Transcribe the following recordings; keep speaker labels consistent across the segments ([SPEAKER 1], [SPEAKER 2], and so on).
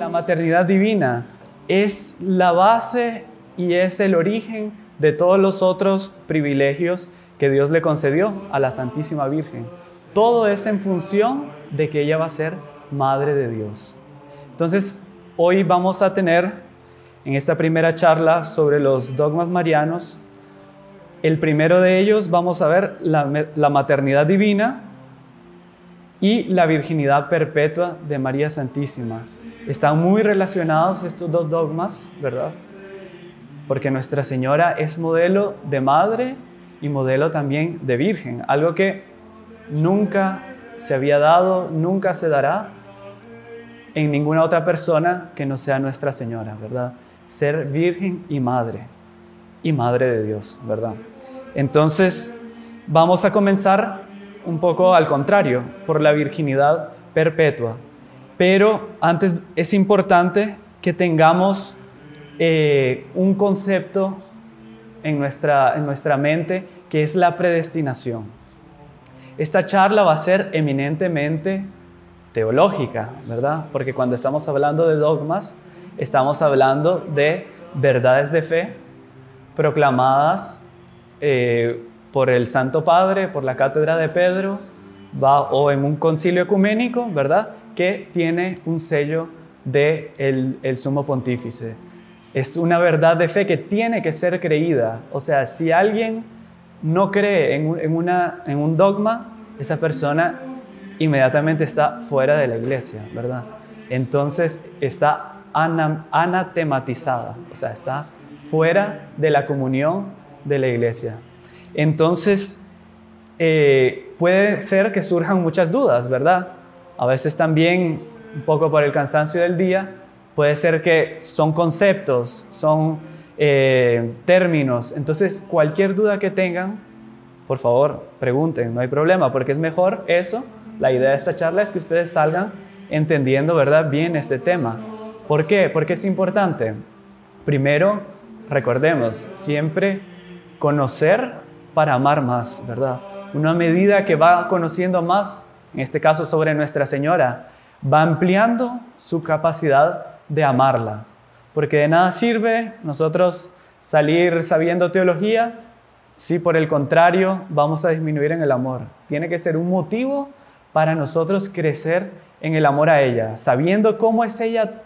[SPEAKER 1] La maternidad divina es la base y es el origen de todos los otros privilegios que Dios le concedió a la Santísima Virgen. Todo es en función de que ella va a ser Madre de Dios. Entonces, hoy vamos a tener en esta primera charla sobre los dogmas marianos. El primero de ellos vamos a ver la maternidad divina y la virginidad perpetua de María Santísima. Están muy relacionados estos dos dogmas, ¿verdad? Porque Nuestra Señora es modelo de madre y modelo también de virgen, algo que nunca se había dado, nunca se dará en ninguna otra persona que no sea Nuestra Señora, ¿verdad? Ser virgen y madre de Dios, ¿verdad? Entonces, vamos a comenzar un poco al contrario, por la virginidad perpetua. Pero antes es importante que tengamos un concepto en nuestra mente que es la predestinación. Esta charla va a ser eminentemente teológica, ¿verdad? Porque cuando estamos hablando de dogmas, estamos hablando de verdades de fe proclamadas por el Santo Padre, por la Cátedra de Pedro, o en un concilio ecuménico, ¿verdad?, que tiene un sello del Sumo Pontífice. Es una verdad de fe que tiene que ser creída. O sea, si alguien no cree en un dogma, esa persona inmediatamente está fuera de la iglesia, ¿verdad? Entonces está anatematizada, o sea, está fuera de la comunión de la iglesia. Entonces, puede ser que surjan muchas dudas, ¿verdad? A veces también, un poco por el cansancio del día, puede ser que son conceptos, son términos. Entonces, cualquier duda que tengan, por favor, pregunten, no hay problema, porque es mejor eso. La idea de esta charla es que ustedes salgan entendiendo, ¿verdad?, bien este tema. ¿Por qué? Porque es importante. Primero, recordemos, siempre conocer para amar más, ¿verdad? Una medida que va conociendo más, en este caso sobre Nuestra Señora, va ampliando su capacidad de amarla. Porque de nada sirve nosotros salir sabiendo teología si por el contrario vamos a disminuir en el amor. Tiene que ser un motivo para nosotros crecer en el amor a ella, sabiendo cómo es ella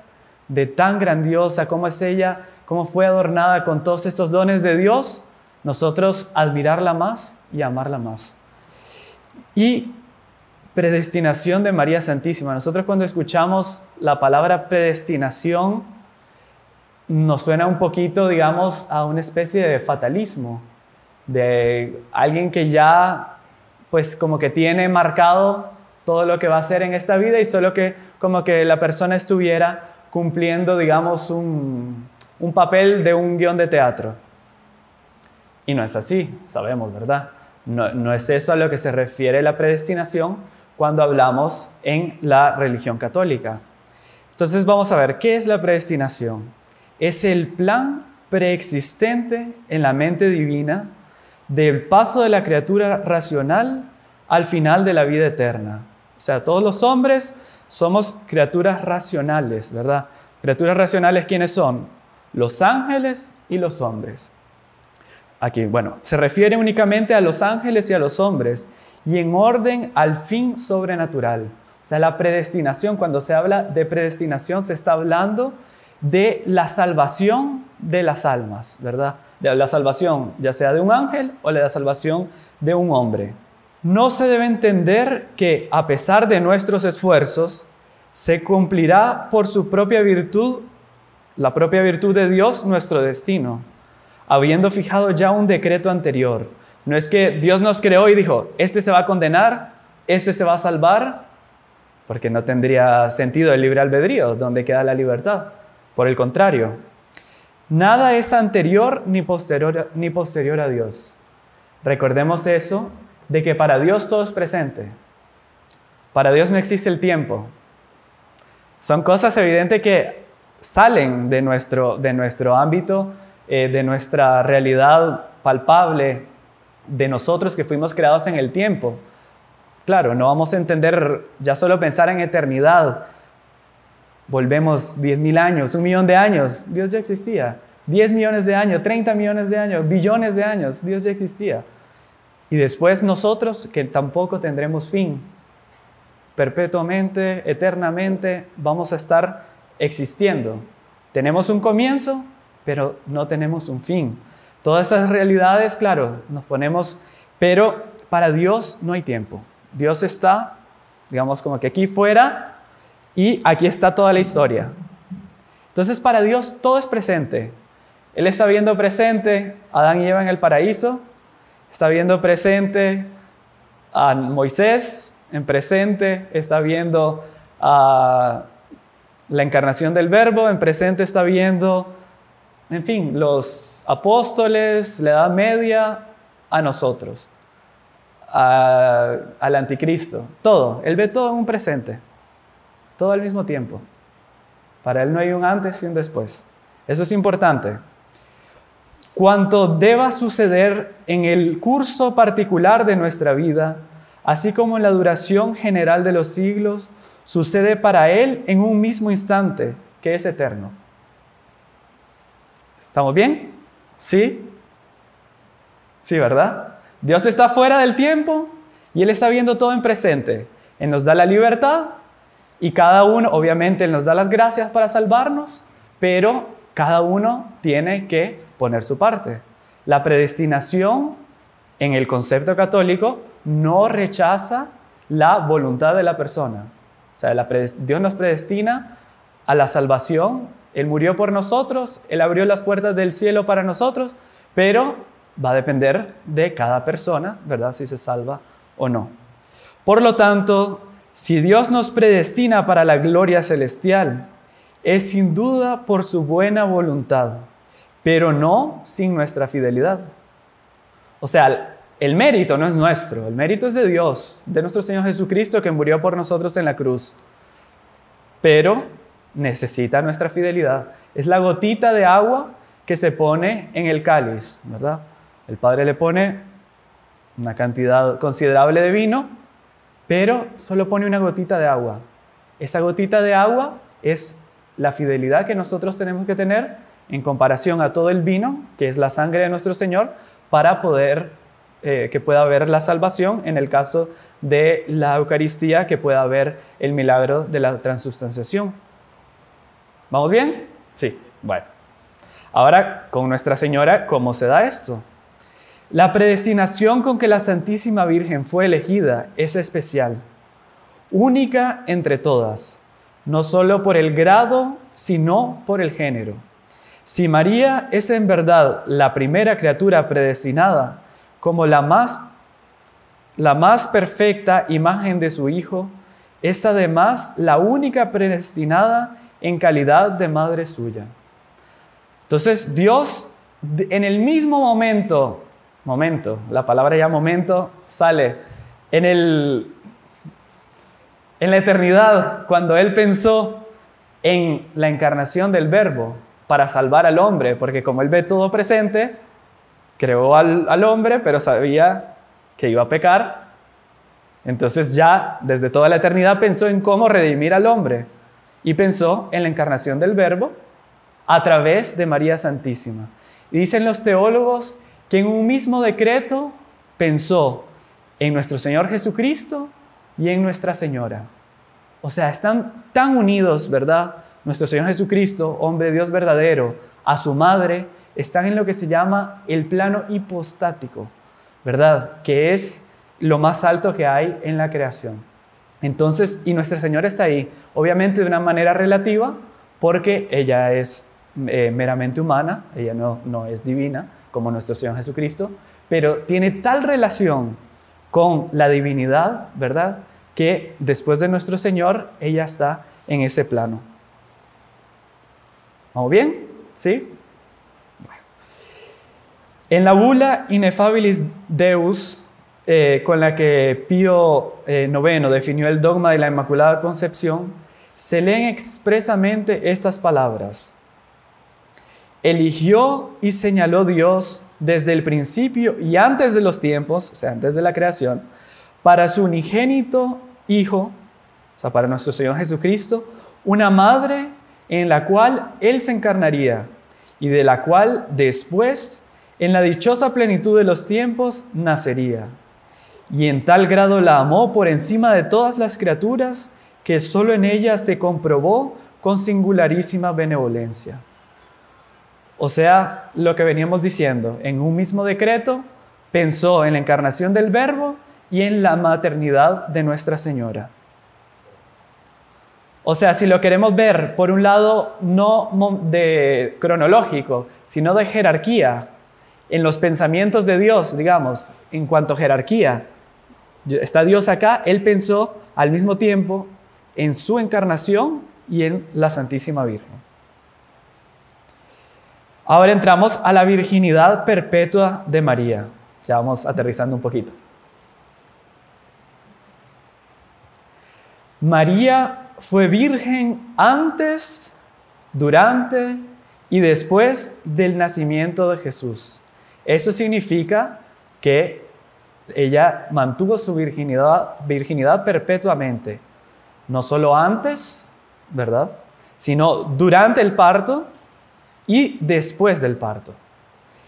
[SPEAKER 1] de tan grandiosa, cómo es ella, cómo fue adornada con todos estos dones de Dios, nosotros admirarla más y amarla más. Y predestinación de María Santísima. Nosotros cuando escuchamos la palabra predestinación, nos suena un poquito, digamos, a una especie de fatalismo, de alguien que ya, pues como que tiene marcado todo lo que va a hacer en esta vida y solo que como que la persona estuviera cumpliendo, digamos, un papel de un guión de teatro. Y no es así, sabemos, ¿verdad? No es eso a lo que se refiere la predestinación cuando hablamos en la religión católica. Entonces vamos a ver, ¿qué es la predestinación? Es el plan preexistente en la mente divina del paso de la criatura racional al final de la vida eterna. O sea, todos los hombres somos criaturas racionales, ¿verdad? Criaturas racionales, ¿quiénes son? Los ángeles y los hombres. Aquí, bueno, se refiere únicamente a los ángeles y a los hombres y en orden al fin sobrenatural. O sea, la predestinación, cuando se habla de predestinación, se está hablando de la salvación de las almas, ¿verdad? De la salvación, ya sea de un ángel o de la salvación de un hombre. No se debe entender que, a pesar de nuestros esfuerzos, se cumplirá por su propia virtud, la propia virtud de Dios, nuestro destino, habiendo fijado ya un decreto anterior. No es que Dios nos creó y dijo, este se va a condenar, este se va a salvar, porque no tendría sentido el libre albedrío, donde queda la libertad. Por el contrario, nada es anterior ni posterior a Dios. Recordemos eso, de que para Dios todo es presente. Para Dios no existe el tiempo. Son cosas evidentes que salen de nuestro ámbito, de nuestra realidad palpable, de nosotros que fuimos creados en el tiempo. Claro, no vamos a entender ya solo pensar en eternidad. volvemos 10.000 años, 1.000.000 de años, Dios ya existía. 10 millones de años, 30 millones de años, billones de años, Dios ya existía. Y después nosotros, que tampoco tendremos fin, perpetuamente, eternamente, vamos a estar existiendo. Tenemos un comienzo, pero no tenemos un fin. Todas esas realidades, claro, nos ponemos, pero para Dios no hay tiempo. Dios está, digamos, como que aquí fuera y aquí está toda la historia. Entonces, para Dios todo es presente. Él está viendo presente a Adán y Eva en el paraíso, está viendo presente a Moisés en presente, está viendo a la encarnación del Verbo, en presente está viendo, en fin, los apóstoles, la Edad Media, a nosotros, al anticristo, todo. Él ve todo en un presente, todo al mismo tiempo. Para Él no hay un antes y un después. Eso es importante. Cuanto deba suceder en el curso particular de nuestra vida, así como en la duración general de los siglos, sucede para Él en un mismo instante, que es eterno. ¿Estamos bien? ¿Sí? Sí, ¿verdad? Dios está fuera del tiempo y Él está viendo todo en presente. Él nos da la libertad y cada uno, obviamente, Él nos da las gracias para salvarnos, pero cada uno tiene que poner su parte. La predestinación en el concepto católico no rechaza la voluntad de la persona. O sea, Dios nos predestina a la salvación. Él murió por nosotros, Él abrió las puertas del cielo para nosotros, pero va a depender de cada persona, ¿verdad? Si se salva o no. Por lo tanto, si Dios nos predestina para la gloria celestial, es sin duda por su buena voluntad, pero no sin nuestra fidelidad. O sea, el mérito no es nuestro, el mérito es de Dios, de nuestro Señor Jesucristo que murió por nosotros en la cruz. Pero necesita nuestra fidelidad. Es la gotita de agua que se pone en el cáliz, ¿verdad? El Padre le pone una cantidad considerable de vino, pero solo pone una gotita de agua. Esa gotita de agua es la fidelidad que nosotros tenemos que tener en comparación a todo el vino, que es la sangre de nuestro Señor, para poder que pueda haber la salvación, en el caso de la Eucaristía, que pueda haber el milagro de la transubstanciación. ¿Vamos bien? Sí. Bueno. Ahora, con Nuestra Señora, ¿cómo se da esto? La predestinación con que la Santísima Virgen fue elegida es especial, única entre todas, no solo por el grado, sino por el género. Si María es en verdad la primera criatura predestinada, como la más perfecta imagen de su Hijo, es además la única predestinada en calidad de madre suya. Entonces Dios, en el mismo momento, la palabra ya momento sale, en la eternidad, cuando Él pensó en la encarnación del Verbo para salvar al hombre, porque como Él ve todo presente, creó al hombre, pero sabía que iba a pecar. Entonces ya desde toda la eternidad pensó en cómo redimir al hombre y pensó en la encarnación del Verbo a través de María Santísima. Y dicen los teólogos que en un mismo decreto pensó en nuestro Señor Jesucristo y en Nuestra Señora. O sea, están tan unidos, ¿verdad? Nuestro Señor Jesucristo, hombre de Dios verdadero, a su madre, están en lo que se llama el plano hipostático, ¿verdad? Que es lo más alto que hay en la creación. Entonces, y Nuestra Señora está ahí, obviamente de una manera relativa, porque ella es meramente humana, ella no es divina, como nuestro Señor Jesucristo, pero tiene tal relación con la divinidad, ¿verdad?, que después de nuestro Señor, ella está en ese plano. ¿Vamos bien? ¿Sí? En la bula Ineffabilis Deus, con la que Pío IX definió el dogma de la Inmaculada Concepción, se leen expresamente estas palabras: eligió y señaló Dios desde el principio y antes de los tiempos, o sea, antes de la creación, para su unigénito Hijo, o sea, para nuestro Señor Jesucristo, una madre en la cual Él se encarnaría y de la cual después, en la dichosa plenitud de los tiempos, nacería. Y en tal grado la amó por encima de todas las criaturas que solo en ella se comprobó con singularísima benevolencia. O sea, lo que veníamos diciendo, en un mismo decreto pensó en la encarnación del Verbo y en la maternidad de Nuestra Señora. O sea, si lo queremos ver por un lado no de cronológico, sino de jerarquía, en los pensamientos de Dios, digamos, en cuanto a jerarquía, está Dios acá, Él pensó al mismo tiempo en su encarnación y en la Santísima Virgen. Ahora entramos a la virginidad perpetua de María. Ya vamos aterrizando un poquito. María fue virgen antes, durante y después del nacimiento de Jesús. Eso significa que ella mantuvo su virginidad perpetuamente. No solo antes, ¿verdad?, sino durante el parto y después del parto.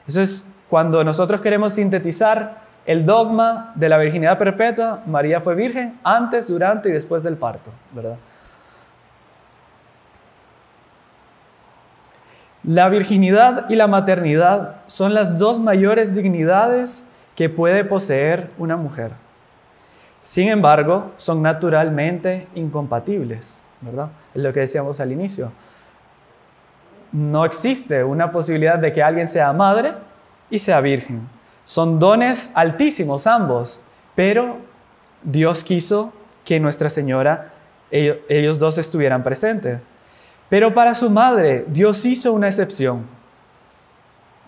[SPEAKER 1] Eso es cuando nosotros queremos sintetizar el dogma de la virginidad perpetua. María fue virgen antes, durante y después del parto, ¿verdad? La virginidad y la maternidad son las dos mayores dignidades que puede poseer una mujer. Sin embargo, son naturalmente incompatibles, ¿verdad? Es lo que decíamos al inicio. No existe una posibilidad de que alguien sea madre y sea virgen. Son dones altísimos ambos, pero Dios quiso que Nuestra Señora, ellos dos estuvieran presentes. Pero para su madre, Dios hizo una excepción.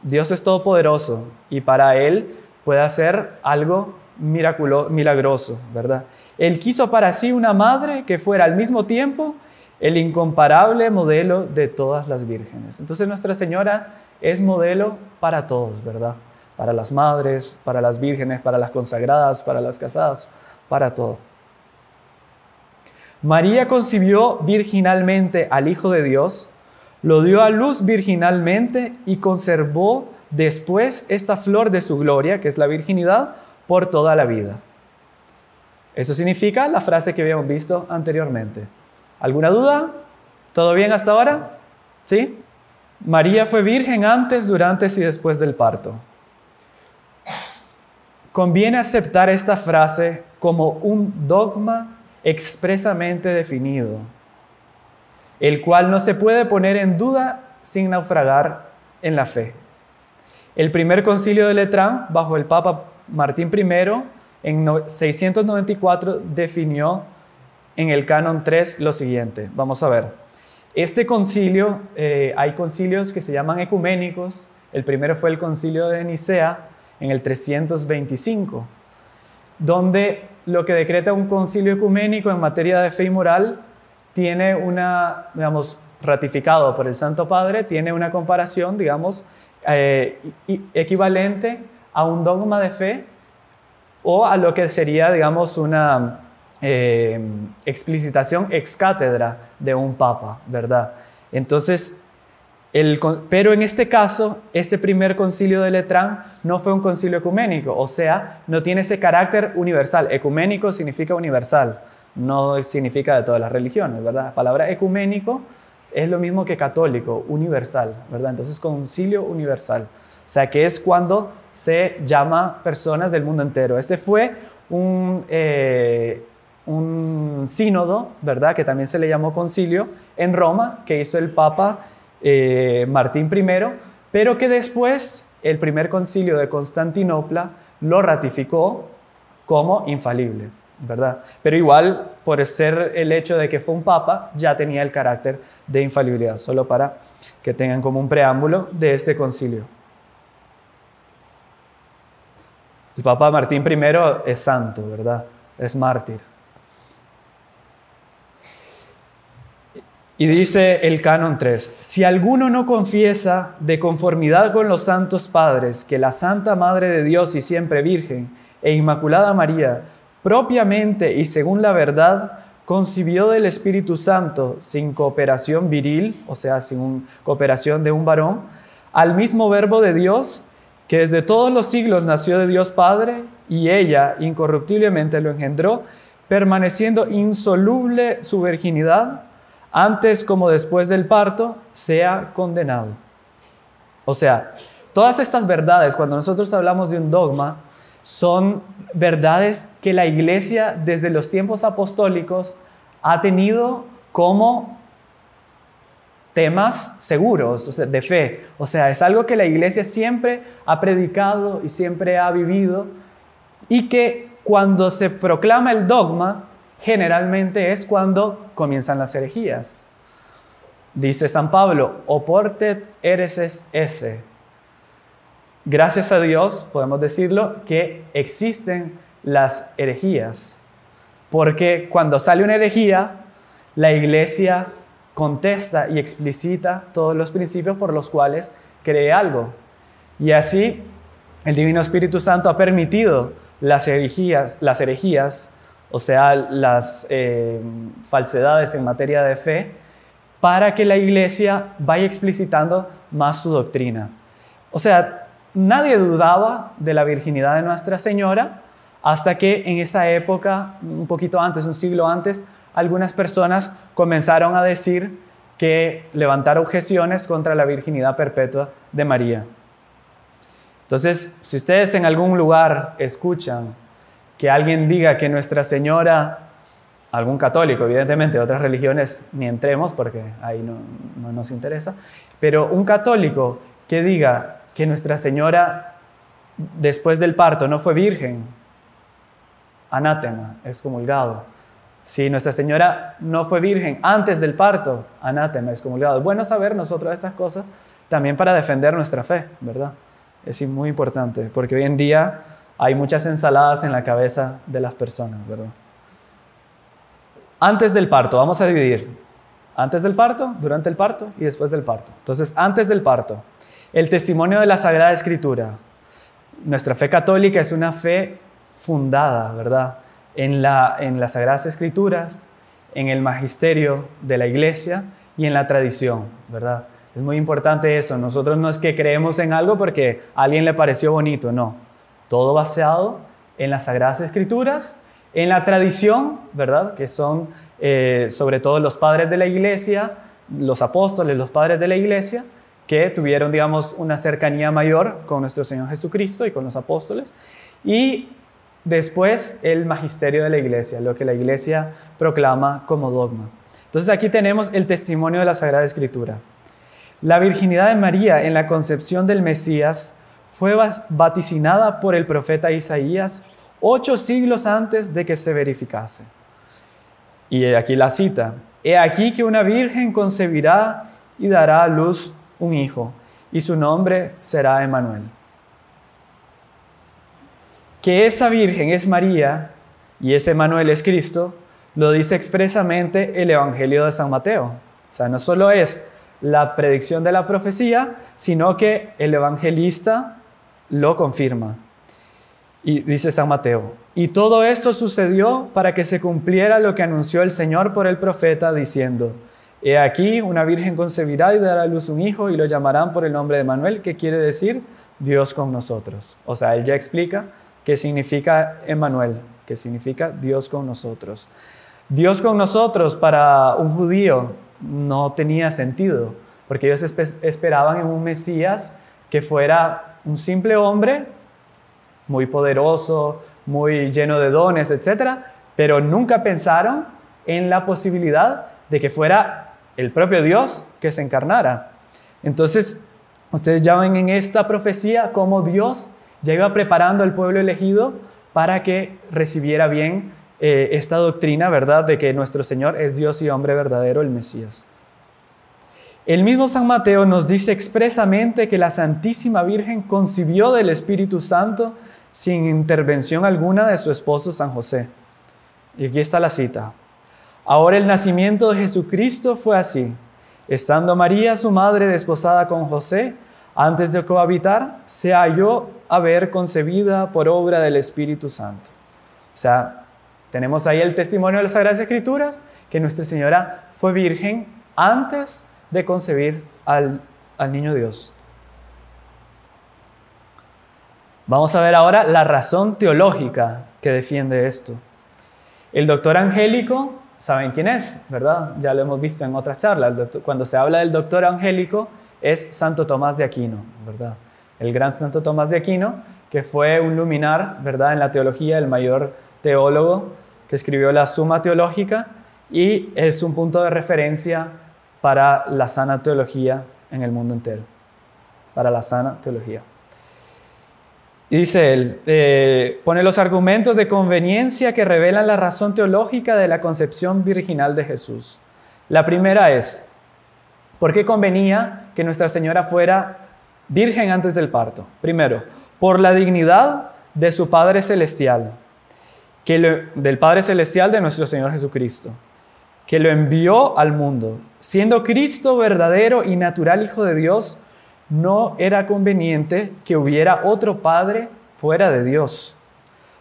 [SPEAKER 1] Dios es todopoderoso y para Él puede hacer algo milagroso, ¿verdad? Él quiso para sí una madre que fuera al mismo tiempo el incomparable modelo de todas las vírgenes. Entonces Nuestra Señora es modelo para todos, ¿verdad? Para las madres, para las vírgenes, para las consagradas, para las casadas, para todo. María concibió virginalmente al Hijo de Dios, lo dio a luz virginalmente y conservó después esta flor de su gloria, que es la virginidad, por toda la vida. Eso significa la frase que habíamos visto anteriormente. ¿Alguna duda? ¿Todo bien hasta ahora? ¿Sí? María fue virgen antes, durante y después del parto. Conviene aceptar esta frase como un dogma expresamente definido, el cual no se puede poner en duda sin naufragar en la fe. El primer concilio de Letrán, bajo el Papa Martín I, en 694, definió en el Canon 3 lo siguiente. Vamos a ver. Este concilio, hay concilios que se llaman ecuménicos. El primero fue el concilio de Nicea en el 325, donde lo que decreta un concilio ecuménico en materia de fe y moral tiene una, digamos, ratificado por el Santo Padre, tiene una comparación, digamos, equivalente a un dogma de fe o a lo que sería, digamos, una explicitación ex cátedra de un papa, ¿verdad? Entonces, pero en este caso, este primer concilio de Letrán no fue un concilio ecuménico, o sea, no tiene ese carácter universal. Ecuménico significa universal, no significa de todas las religiones, ¿verdad? La palabra ecuménico es lo mismo que católico, universal, ¿verdad? Entonces, concilio universal, o sea, que es cuando se llama personas del mundo entero. Este fue un sínodo, ¿verdad?, que también se le llamó concilio en Roma, que hizo el Papa Martín I, pero que después el primer concilio de Constantinopla lo ratificó como infalible, ¿verdad? Pero igual, por ser el hecho de que fue un papa, ya tenía el carácter de infalibilidad, solo para que tengan como un preámbulo de este concilio. El Papa Martín I es santo, ¿verdad? Es mártir. Y dice el Canon 3, si alguno no confiesa de conformidad con los santos padres que la Santa Madre de Dios y siempre Virgen e Inmaculada María, propiamente y según la verdad, concibió del Espíritu Santo sin cooperación viril, o sea, sin cooperación de un varón, al mismo Verbo de Dios, que desde todos los siglos nació de Dios Padre, y ella incorruptiblemente lo engendró, permaneciendo insoluble su virginidad, antes como después del parto, sea condenado. O sea, todas estas verdades, cuando nosotros hablamos de un dogma, son verdades que la Iglesia desde los tiempos apostólicos ha tenido como temas seguros, o sea, de fe. O sea, es algo que la Iglesia siempre ha predicado y siempre ha vivido, y que cuando se proclama el dogma, generalmente es cuando comienzan las herejías. Dice San Pablo, oportet hereses esse. Gracias a Dios, podemos decirlo, que existen las herejías. Porque cuando sale una herejía, la Iglesia contesta y explicita todos los principios por los cuales cree algo. Y así, el Divino Espíritu Santo ha permitido las herejías, o sea, las falsedades en materia de fe, para que la Iglesia vaya explicitando más su doctrina. O sea, nadie dudaba de la virginidad de Nuestra Señora hasta que en esa época, un poquito antes, un siglo antes, algunas personas comenzaron a decir que levantar objeciones contra la virginidad perpetua de María. Entonces, si ustedes en algún lugar escuchan que alguien diga que Nuestra Señora, algún católico, evidentemente, de otras religiones ni entremos porque ahí no nos interesa, pero un católico que diga que Nuestra Señora después del parto no fue virgen, anátema, excomulgado. Si Nuestra Señora no fue virgen antes del parto, anátema, excomulgado. Es bueno saber nosotros estas cosas también para defender nuestra fe, ¿verdad? Es muy importante, porque hoy en día hay muchas ensaladas en la cabeza de las personas, ¿verdad? Antes del parto, vamos a dividir. Antes del parto, durante el parto y después del parto. Entonces, antes del parto, el testimonio de la Sagrada Escritura. Nuestra fe católica es una fe fundada, ¿verdad?, en las Sagradas Escrituras, en el magisterio de la Iglesia y en la tradición, ¿verdad? Es muy importante eso. Nosotros no es que creemos en algo porque a alguien le pareció bonito, no. Todo basado en las Sagradas Escrituras, en la tradición, ¿verdad?, que son sobre todo los padres de la Iglesia, los apóstoles, los padres de la Iglesia, que tuvieron, digamos, una cercanía mayor con nuestro Señor Jesucristo y con los apóstoles, y después el magisterio de la Iglesia, lo que la Iglesia proclama como dogma. Entonces aquí tenemos el testimonio de la Sagrada Escritura. La virginidad de María en la concepción del Mesías fue vaticinada por el profeta Isaías 8 siglos antes de que se verificase. Y aquí la cita: he aquí que una virgen concebirá y dará a luz un hijo, y su nombre será Emmanuel. Que esa virgen es María y ese Emmanuel es Cristo, lo dice expresamente el Evangelio de San Mateo. O sea, no solo es la predicción de la profecía, sino que el evangelista lo confirma. Y dice San Mateo: y todo esto sucedió para que se cumpliera lo que anunció el Señor por el profeta, diciendo: he aquí, una virgen concebirá y dará a luz un hijo, y lo llamarán por el nombre de Emmanuel, que quiere decir Dios con nosotros. O sea, él ya explica qué significa Emmanuel, qué significa Dios con nosotros. Dios con nosotros para un judío no tenía sentido, porque ellos esperaban en un Mesías que fuera un simple hombre, muy poderoso, muy lleno de dones, etc. Pero nunca pensaron en la posibilidad de que fuera el propio Dios que se encarnara. Entonces, ustedes ya ven en esta profecía cómo Dios ya iba preparando al pueblo elegido para que recibiera bien esta doctrina, ¿verdad?, de que nuestro Señor es Dios y hombre verdadero, el Mesías. El mismo San Mateo nos dice expresamente que la Santísima Virgen concibió del Espíritu Santo sin intervención alguna de su esposo San José. Y aquí está la cita: ahora el nacimiento de Jesucristo fue así. Estando María, su madre, desposada con José, antes de cohabitar, se halló haber concebida por obra del Espíritu Santo. O sea, Tenemos ahí el testimonio de las Sagradas Escrituras, que Nuestra Señora fue virgen antes de concebir al niño Dios. Vamos a ver ahora la razón teológica que defiende esto. El doctor angélico, ¿saben quién es? ¿Verdad? Ya lo hemos visto en otras charlas. Cuando se habla del doctor angélico es Santo Tomás de Aquino, ¿verdad? El gran Santo Tomás de Aquino, que fue un luminar, ¿verdad?, en la teología, el mayor teólogo que escribió la Suma Teológica, y es un punto de referencia para la sana teología en el mundo entero. Para la sana teología. Y dice él, pone los argumentos de conveniencia que revelan la razón teológica de la concepción virginal de Jesús. La primera es, ¿por qué convenía que Nuestra Señora fuera virgen antes del parto? Primero, por la dignidad de su Padre Celestial, del Padre Celestial de nuestro Señor Jesucristo, que lo envió al mundo. Siendo Cristo verdadero y natural Hijo de Dios, no era conveniente que hubiera otro Padre fuera de Dios,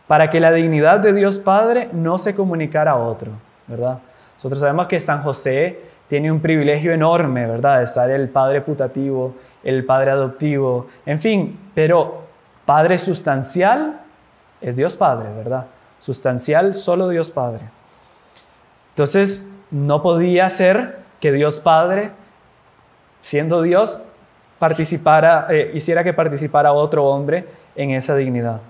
[SPEAKER 1] para que la dignidad de Dios Padre no se comunicara a otro, ¿verdad? Nosotros sabemos que San José tiene un privilegio enorme, ¿verdad?, de ser el Padre putativo, el Padre adoptivo, en fin, pero Padre sustancial es Dios Padre, ¿verdad? Sustancial, solo Dios Padre. Entonces, no podía ser que Dios Padre, siendo Dios, hiciera que participara otro hombre en esa dignidad.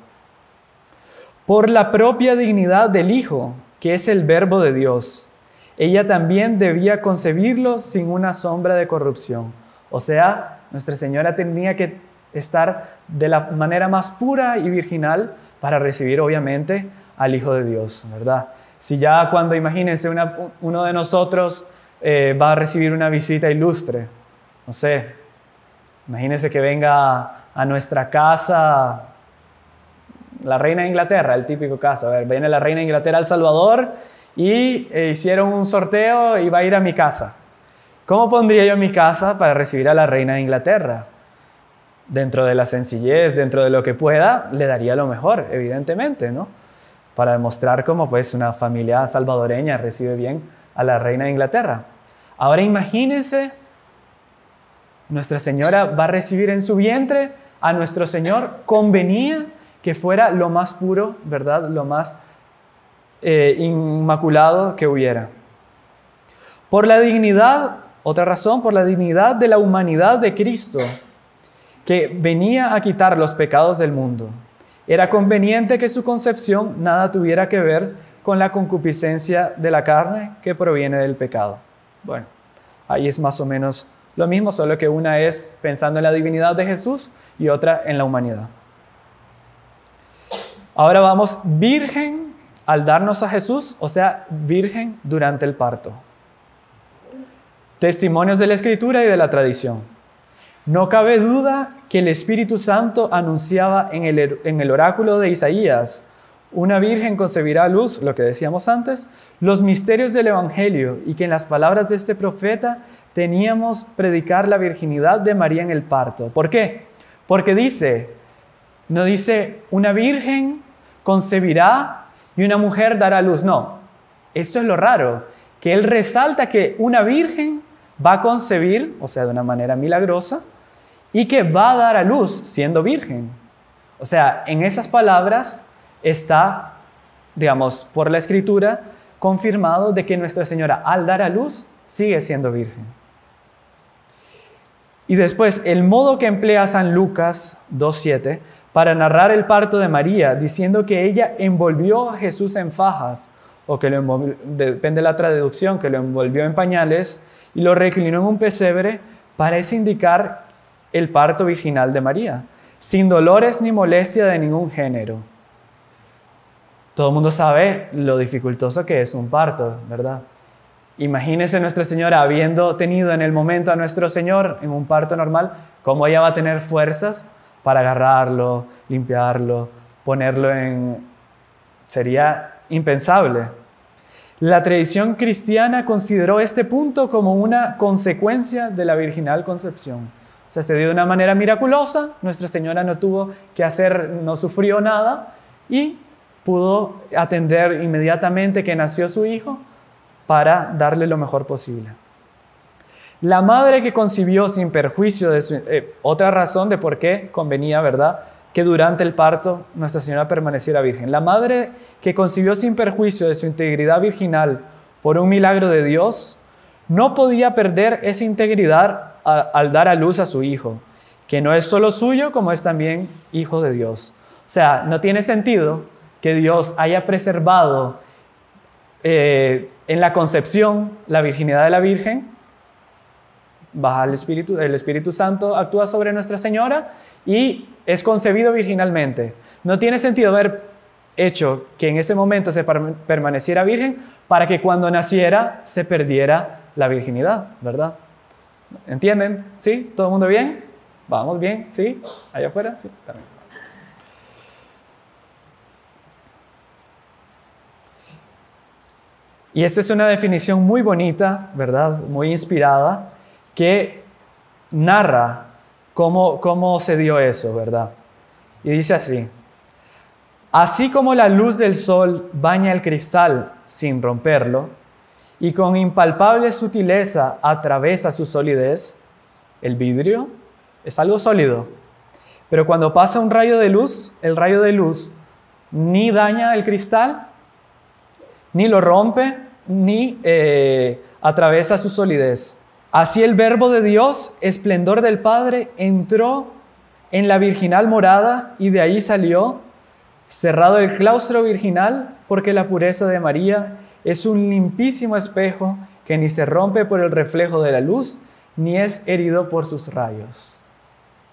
[SPEAKER 1] Por la propia dignidad del Hijo, que es el Verbo de Dios, ella también debía concebirlo sin una sombra de corrupción. O sea, Nuestra Señora tenía que estar de la manera más pura y virginal para recibir, obviamente, al Hijo de Dios, ¿verdad? Si ya cuando, imagínense, uno de nosotros va a recibir una visita ilustre, no sé, imagínense que venga a nuestra casa la reina de Inglaterra, el típico caso. A ver, viene la reina de Inglaterra a El Salvador y hicieron un sorteo y va a ir a mi casa. ¿Cómo pondría yo mi casa para recibir a la reina de Inglaterra? Dentro de la sencillez, dentro de lo que pueda, le daría lo mejor, evidentemente, ¿no? Para demostrar cómo pues, una familia salvadoreña recibe bien a la reina de Inglaterra. Ahora imagínense, Nuestra Señora va a recibir en su vientre a nuestro Señor. Convenía que fuera lo más puro, ¿verdad? Lo más inmaculado que hubiera. Por la dignidad, otra razón, por la dignidad de la humanidad de Cristo, que venía a quitar los pecados del mundo. Era conveniente que su concepción nada tuviera que ver con la concupiscencia de la carne que proviene del pecado. Bueno, ahí es más o menos lo mismo, solo que una es pensando en la divinidad de Jesús y otra en la humanidad. Ahora vamos, virgen al darnos a Jesús, o sea, virgen durante el parto. Testimonios de la Escritura y de la tradición. No cabe duda que el Espíritu Santo anunciaba en el oráculo de Isaías: una virgen concebirá a luz, lo que decíamos antes, los misterios del Evangelio, y que en las palabras de este profeta teníamos predicar la virginidad de María en el parto. ¿Por qué? Porque no dice una virgen concebirá y una mujer dará a luz. No, esto es lo raro, que él resalta que una virgen va a concebir, o sea, de una manera milagrosa, y que va a dar a luz siendo virgen. O sea, en esas palabras está, digamos, por la Escritura, confirmado de que Nuestra Señora, al dar a luz, sigue siendo virgen. Y después, el modo que emplea San Lucas 2:7 para narrar el parto de María, diciendo que ella envolvió a Jesús en fajas, o que depende de la traducción, que lo envolvió en pañales y lo reclinó en un pesebre, parece indicar el parto virginal de María, sin dolores ni molestia de ningún género. Todo el mundo sabe lo dificultoso que es un parto, ¿verdad? Imagínese Nuestra Señora habiendo tenido en el momento a nuestro Señor en un parto normal, cómo ella va a tener fuerzas para agarrarlo, limpiarlo, ponerlo en... Sería impensable. La tradición cristiana consideró este punto como una consecuencia de la virginal concepción. O sea, se dio de una manera miraculosa, Nuestra Señora no tuvo que hacer, no sufrió nada y pudo atender inmediatamente que nació su hijo para darle lo mejor posible. La madre que concibió sin perjuicio de su... otra razón de por qué convenía, ¿verdad?, que durante el parto Nuestra Señora permaneciera virgen. La madre que concibió sin perjuicio de su integridad virginal por un milagro de Dios, no podía perder esa integridad al dar a luz a su hijo, que no es solo suyo, como es también hijo de Dios. O sea, no tiene sentido que Dios haya preservado en la concepción la virginidad de la Virgen, baja el Espíritu Santo actúa sobre Nuestra Señora y es concebido virginalmente. No tiene sentido haber hecho que en ese momento se permaneciera virgen para que cuando naciera se perdiera la virginidad, ¿verdad? ¿Entienden? ¿Sí? ¿Todo el mundo bien? ¿Vamos bien? ¿Sí? ¿Allá afuera? Sí, también. Y esta es una definición muy bonita, ¿verdad? Muy inspirada, que narra cómo se dio eso, ¿verdad? Y dice así: así como la luz del sol baña el cristal sin romperlo y con impalpable sutileza atraviesa su solidez, el vidrio es algo sólido, pero cuando pasa un rayo de luz, el rayo de luz ni daña el cristal, ni lo rompe, ni atraviesa su solidez. Así el Verbo de Dios, esplendor del Padre, entró en la virginal morada y de ahí salió, cerrado el claustro virginal, porque la pureza de María es un limpísimo espejo que ni se rompe por el reflejo de la luz, ni es herido por sus rayos.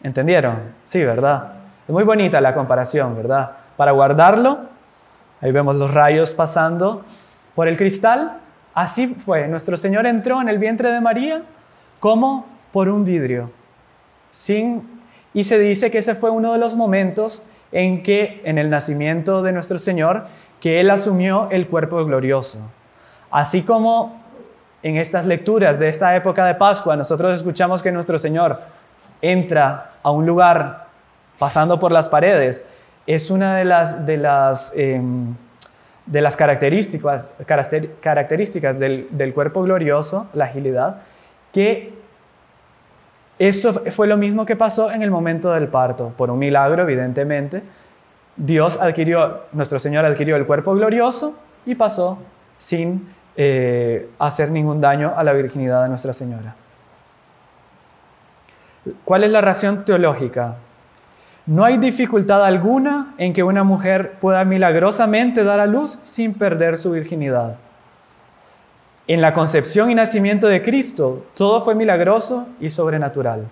[SPEAKER 1] ¿Entendieron? Sí, ¿verdad? Es muy bonita la comparación, ¿verdad? Para guardarlo, ahí vemos los rayos pasando por el cristal. Así fue, nuestro Señor entró en el vientre de María como por un vidrio. Y se dice que ese fue uno de los momentos en que, en el nacimiento de nuestro Señor, que Él asumió el cuerpo glorioso. Así como en estas lecturas de esta época de Pascua, nosotros escuchamos que nuestro Señor entra a un lugar pasando por las paredes, es una de las características del cuerpo glorioso, la agilidad, que esto fue lo mismo que pasó en el momento del parto. Por un milagro, evidentemente, nuestro Señor adquirió el cuerpo glorioso y pasó sin hacer ningún daño a la virginidad de Nuestra Señora. ¿Cuál es la razón teológica? No hay dificultad alguna en que una mujer pueda milagrosamente dar a luz sin perder su virginidad. En la concepción y nacimiento de Cristo, todo fue milagroso y sobrenatural.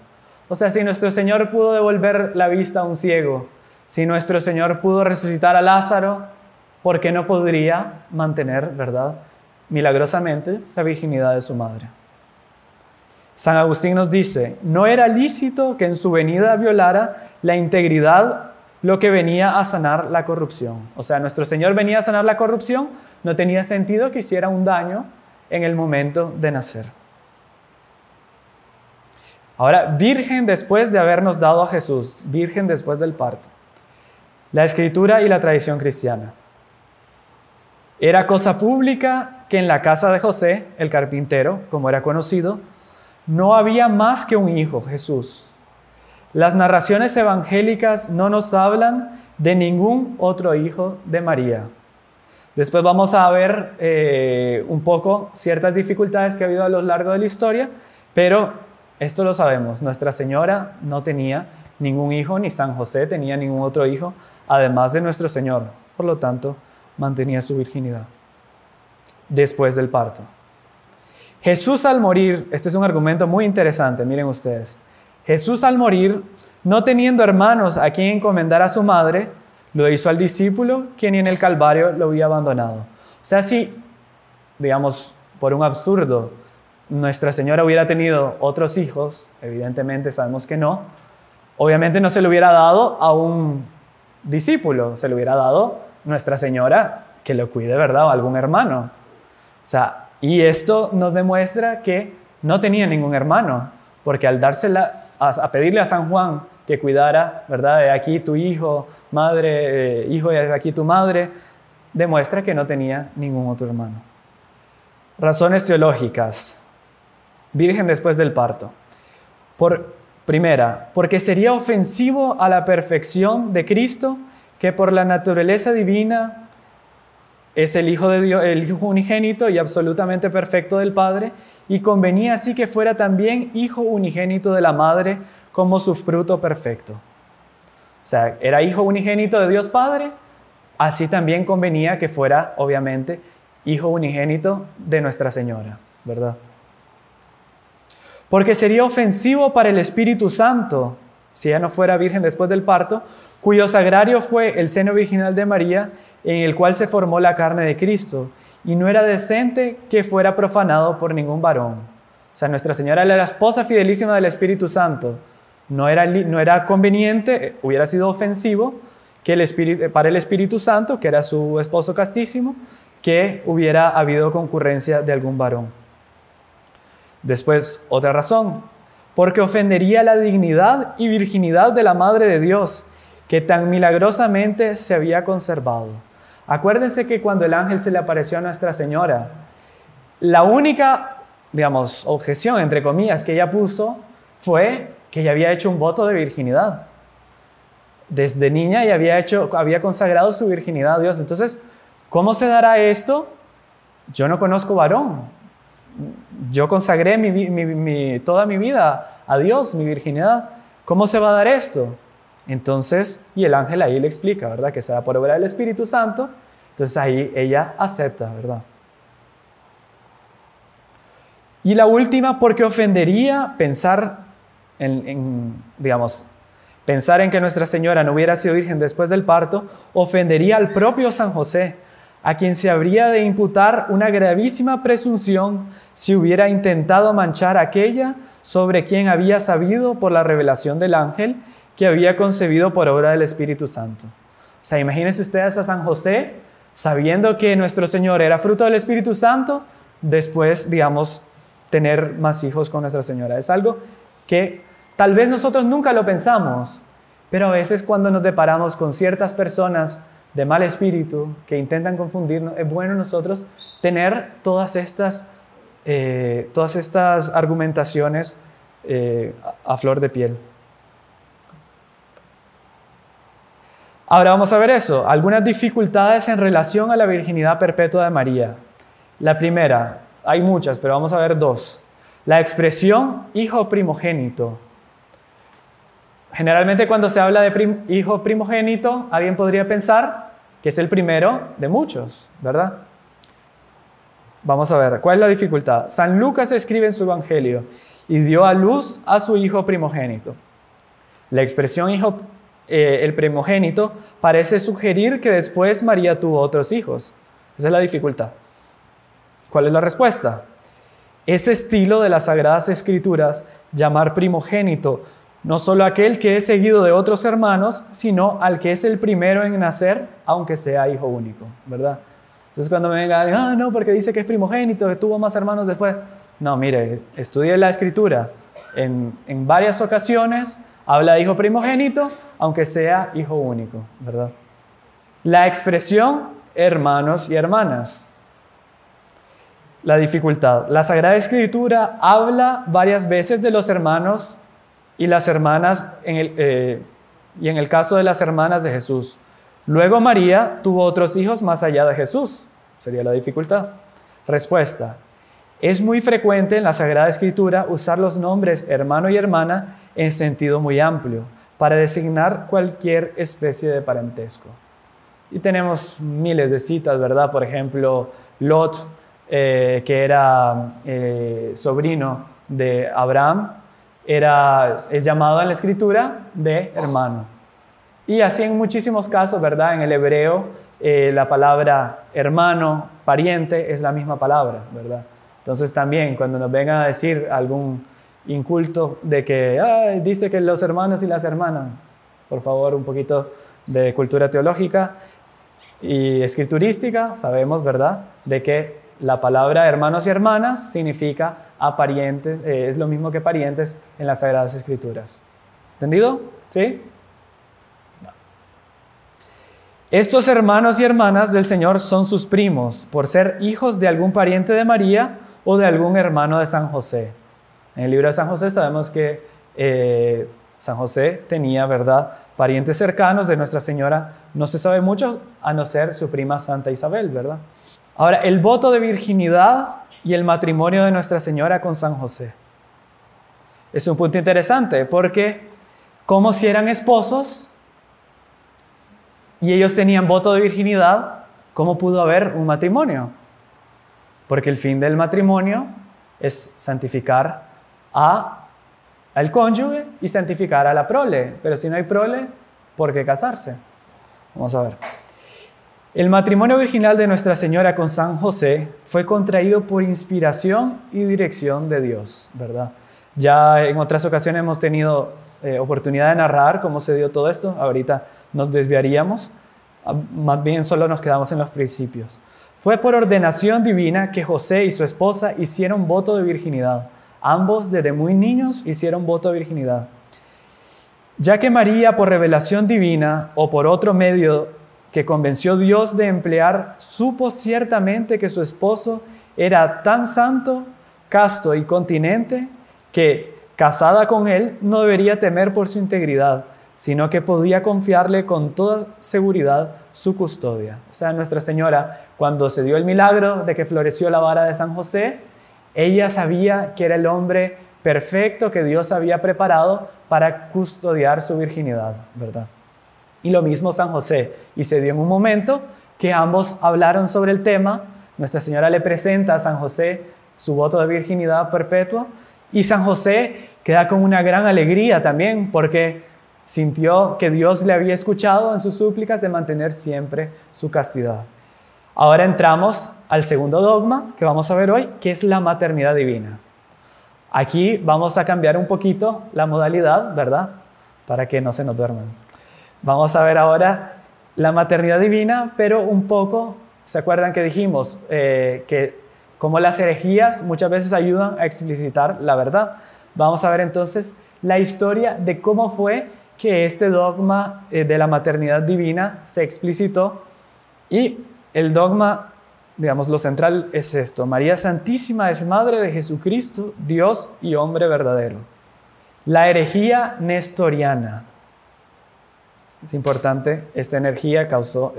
[SPEAKER 1] O sea, si nuestro Señor pudo devolver la vista a un ciego, si nuestro Señor pudo resucitar a Lázaro, ¿por qué no podría mantener, verdad, milagrosamente la virginidad de su madre? San Agustín nos dice: no era lícito que en su venida violara la integridad lo que venía a sanar la corrupción. O sea, nuestro Señor venía a sanar la corrupción, no tenía sentido que hiciera un daño en el momento de nacer. Ahora, virgen después de habernos dado a Jesús, virgen después del parto. La Escritura y la tradición cristiana. Era cosa pública que en la casa de José, el carpintero, como era conocido, no había más que un hijo, Jesús. Las narraciones evangélicas no nos hablan de ningún otro hijo de María. Después vamos a ver un poco ciertas dificultades que ha habido a lo largo de la historia, pero esto lo sabemos. Nuestra Señora no tenía ningún hijo, ni San José tenía ningún otro hijo, además de nuestro Señor. Por lo tanto, mantenía su virginidad después del parto. Jesús al morir, este es un argumento muy interesante, miren ustedes. Jesús al morir, no teniendo hermanos a quien encomendar a su madre, lo hizo al discípulo, quien en el Calvario lo había abandonado. O sea, si, digamos, por un absurdo, Nuestra Señora hubiera tenido otros hijos, evidentemente sabemos que no, obviamente no se lo hubiera dado a un discípulo, se lo hubiera dado Nuestra Señora que lo cuide, ¿verdad? O algún hermano. O sea, y esto nos demuestra que no tenía ningún hermano, porque al a pedirle a San Juan que cuidara, ¿verdad? De aquí tu hijo, madre, hijo, de aquí tu madre, demuestra que no tenía ningún otro hermano. Razones teológicas. Virgen después del parto. Primera, porque sería ofensivo a la perfección de Cristo, que por la naturaleza divina es el Hijo de Dios, el Hijo unigénito y absolutamente perfecto del Padre, y convenía así que fuera también Hijo unigénito de la Madre como su fruto perfecto. O sea, era Hijo unigénito de Dios Padre, así también convenía que fuera, obviamente, Hijo unigénito de Nuestra Señora, ¿verdad? Porque sería ofensivo para el Espíritu Santo, si ella no fuera virgen después del parto, cuyo sagrario fue el seno virginal de María, en el cual se formó la carne de Cristo, y no era decente que fuera profanado por ningún varón. O sea, Nuestra Señora era la esposa fidelísima del Espíritu Santo. No era conveniente, hubiera sido ofensivo que para el Espíritu Santo, que era su esposo castísimo, que hubiera habido concurrencia de algún varón. Después, otra razón, porque ofendería la dignidad y virginidad de la Madre de Dios, que tan milagrosamente se había conservado. Acuérdense que cuando el ángel se le apareció a Nuestra Señora, la única, objeción, entre comillas, que ella puso fue que ella había hecho un voto de virginidad. Desde niña ella había consagrado su virginidad a Dios. Entonces, ¿cómo se dará esto? Yo no conozco varón. Yo consagré toda mi vida a Dios, mi virginidad. ¿Cómo se va a dar esto? Entonces, y el ángel ahí le explica, ¿verdad? Que se da por obra del Espíritu Santo. Entonces ahí ella acepta, ¿verdad? Y la última, porque ofendería pensar pensar en que Nuestra Señora no hubiera sido virgen después del parto, ofendería al propio San José, a quien se habría de imputar una gravísima presunción si hubiera intentado manchar a aquella sobre quien había sabido por la revelación del ángel que había concebido por obra del Espíritu Santo. O sea, imagínense ustedes a San José sabiendo que nuestro Señor era fruto del Espíritu Santo, después, tener más hijos con Nuestra Señora. Es algo que tal vez nosotros nunca lo pensamos, pero a veces cuando nos deparamos con ciertas personas de mal espíritu que intentan confundirnos, es bueno nosotros tener todas estas argumentaciones a flor de piel. Ahora vamos a ver eso, algunas dificultades en relación a la virginidad perpetua de María. La primera, hay muchas, pero vamos a ver dos. La expresión hijo primogénito. Generalmente cuando se habla de hijo primogénito, alguien podría pensar que es el primero de muchos, ¿verdad? Vamos a ver, ¿cuál es la dificultad? San Lucas escribe en su Evangelio, y dio a luz a su hijo primogénito. La expresión el primogénito parece sugerir que después María tuvo otros hijos. Esa es la dificultad. ¿Cuál es la respuesta? Ese estilo de las Sagradas Escrituras, llamar primogénito no solo aquel que es seguido de otros hermanos, sino al que es el primero en nacer, aunque sea hijo único, ¿verdad? Entonces cuando me vengan, no, porque dice que es primogénito, que tuvo más hermanos después. No, mire, estudie la Escritura. En varias ocasiones habla de hijo primogénito, aunque sea hijo único, ¿verdad? La expresión hermanos y hermanas. La dificultad. La Sagrada Escritura habla varias veces de los hermanos y las hermanas, y en el caso de las hermanas de Jesús. Luego María tuvo otros hijos más allá de Jesús. Sería la dificultad. Respuesta. Es muy frecuente en la Sagrada Escritura usar los nombres hermano y hermana en sentido muy amplio para designar cualquier especie de parentesco. Y tenemos miles de citas, ¿verdad? Por ejemplo, Lot, que era sobrino de Abraham, es llamado en la Escritura de hermano. Y así en muchísimos casos, ¿verdad? En el hebreo, la palabra hermano, pariente, es la misma palabra, ¿verdad? Entonces también cuando nos vengan a decir algún inculto de que dice que los hermanos y las hermanas, por favor, un poquito de cultura teológica y escriturística, sabemos, ¿verdad?, de que la palabra hermanos y hermanas significa a parientes, es lo mismo que parientes en las Sagradas Escrituras. ¿Entendido? ¿Sí? Estos hermanos y hermanas del Señor son sus primos, por ser hijos de algún pariente de María o de algún hermano de San José. En el libro de San José sabemos que San José tenía, ¿verdad?, parientes cercanos de Nuestra Señora. No se sabe mucho, a no ser su prima Santa Isabel, ¿verdad? Ahora, el voto de virginidad y el matrimonio de Nuestra Señora con San José. Es un punto interesante porque como si eran esposos y ellos tenían voto de virginidad, ¿cómo pudo haber un matrimonio? Porque el fin del matrimonio es santificar al cónyuge y santificar a la prole. Pero si no hay prole, ¿por qué casarse? Vamos a ver. El matrimonio virginal de Nuestra Señora con San José fue contraído por inspiración y dirección de Dios, ¿verdad? Ya en otras ocasiones hemos tenido oportunidad de narrar cómo se dio todo esto. Ahorita nos desviaríamos, más bien solo nos quedamos en los principios. Fue por ordenación divina que José y su esposa hicieron voto de virginidad. Ambos desde muy niños hicieron voto de virginidad. Ya que María, por revelación divina o por otro medio que convenció Dios de emplear, supo ciertamente que su esposo era tan santo, casto y continente que, casada con él, no debería temer por su integridad, sino que podía confiarle con toda seguridad su custodia. O sea, Nuestra Señora, cuando se dio el milagro de que floreció la vara de San José, ella sabía que era el hombre perfecto que Dios había preparado para custodiar su virginidad, ¿verdad? Y lo mismo San José. Y se dio en un momento que ambos hablaron sobre el tema. Nuestra Señora le presenta a San José su voto de virginidad perpetua. Y San José queda con una gran alegría también porque sintió que Dios le había escuchado en sus súplicas de mantener siempre su castidad. Ahora entramos al segundo dogma que vamos a ver hoy, que es la maternidad divina. Aquí vamos a cambiar un poquito la modalidad, ¿verdad? Para que no se nos duerman. Vamos a ver ahora la maternidad divina, pero un poco, ¿se acuerdan que dijimos que como las herejías muchas veces ayudan a explicitar la verdad? Vamos a ver entonces la historia de cómo fue que este dogma de la maternidad divina se explicitó. Y el dogma, digamos, lo central es esto: María Santísima es Madre de Jesucristo, Dios y hombre verdadero. La herejía nestoriana. Es importante, esta herejía causó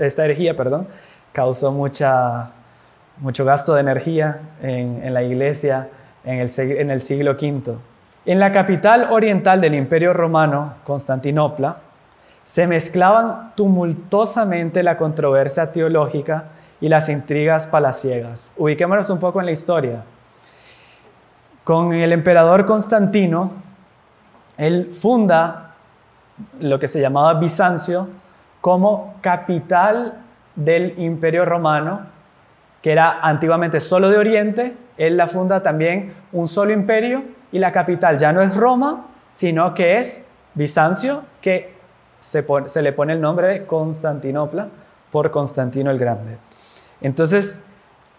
[SPEAKER 1] mucho gasto de energía en la iglesia en el siglo V. En la capital oriental del Imperio Romano, Constantinopla, se mezclaban tumultuosamente la controversia teológica y las intrigas palaciegas. Ubiquémonos un poco en la historia. Con el emperador Constantino, él funda lo que se llamaba Bizancio como capital del Imperio Romano, que era antiguamente solo de Oriente. Él la funda también un solo imperio y la capital ya no es Roma, sino que es Bizancio, que se le pone el nombre de Constantinopla por Constantino el Grande. Entonces,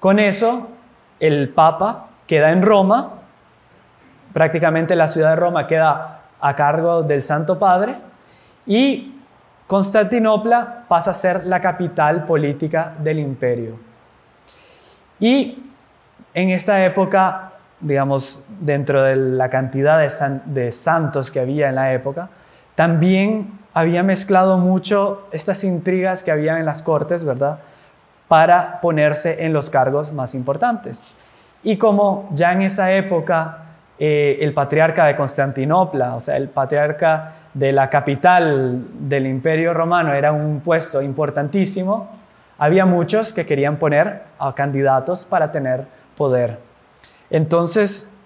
[SPEAKER 1] con eso, el Papa queda en Roma, prácticamente la ciudad de Roma queda a cargo del Santo Padre, y Constantinopla pasa a ser la capital política del imperio. Y en esta época, digamos, dentro de la cantidad de santos que había en la época, también había mezclado mucho estas intrigas que había en las cortes, ¿verdad?, para ponerse en los cargos más importantes. Y como ya en esa época el patriarca de Constantinopla, o sea, el patriarca de la capital del Imperio Romano, era un puesto importantísimo, había muchos que querían poner a candidatos para tener poder. Entonces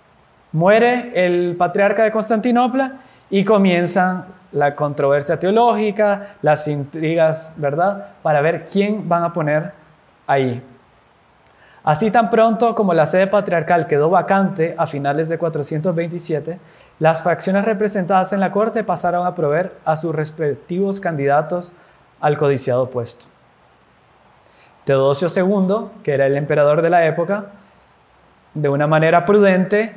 [SPEAKER 1] muere el patriarca de Constantinopla y comienza la controversia teológica, las intrigas, ¿verdad?, para ver quién van a poner ahí. Así tan pronto como la sede patriarcal quedó vacante a finales de 427, las facciones representadas en la corte pasaron a proveer a sus respectivos candidatos al codiciado puesto. Teodosio II, que era el emperador de la época, de una manera prudente,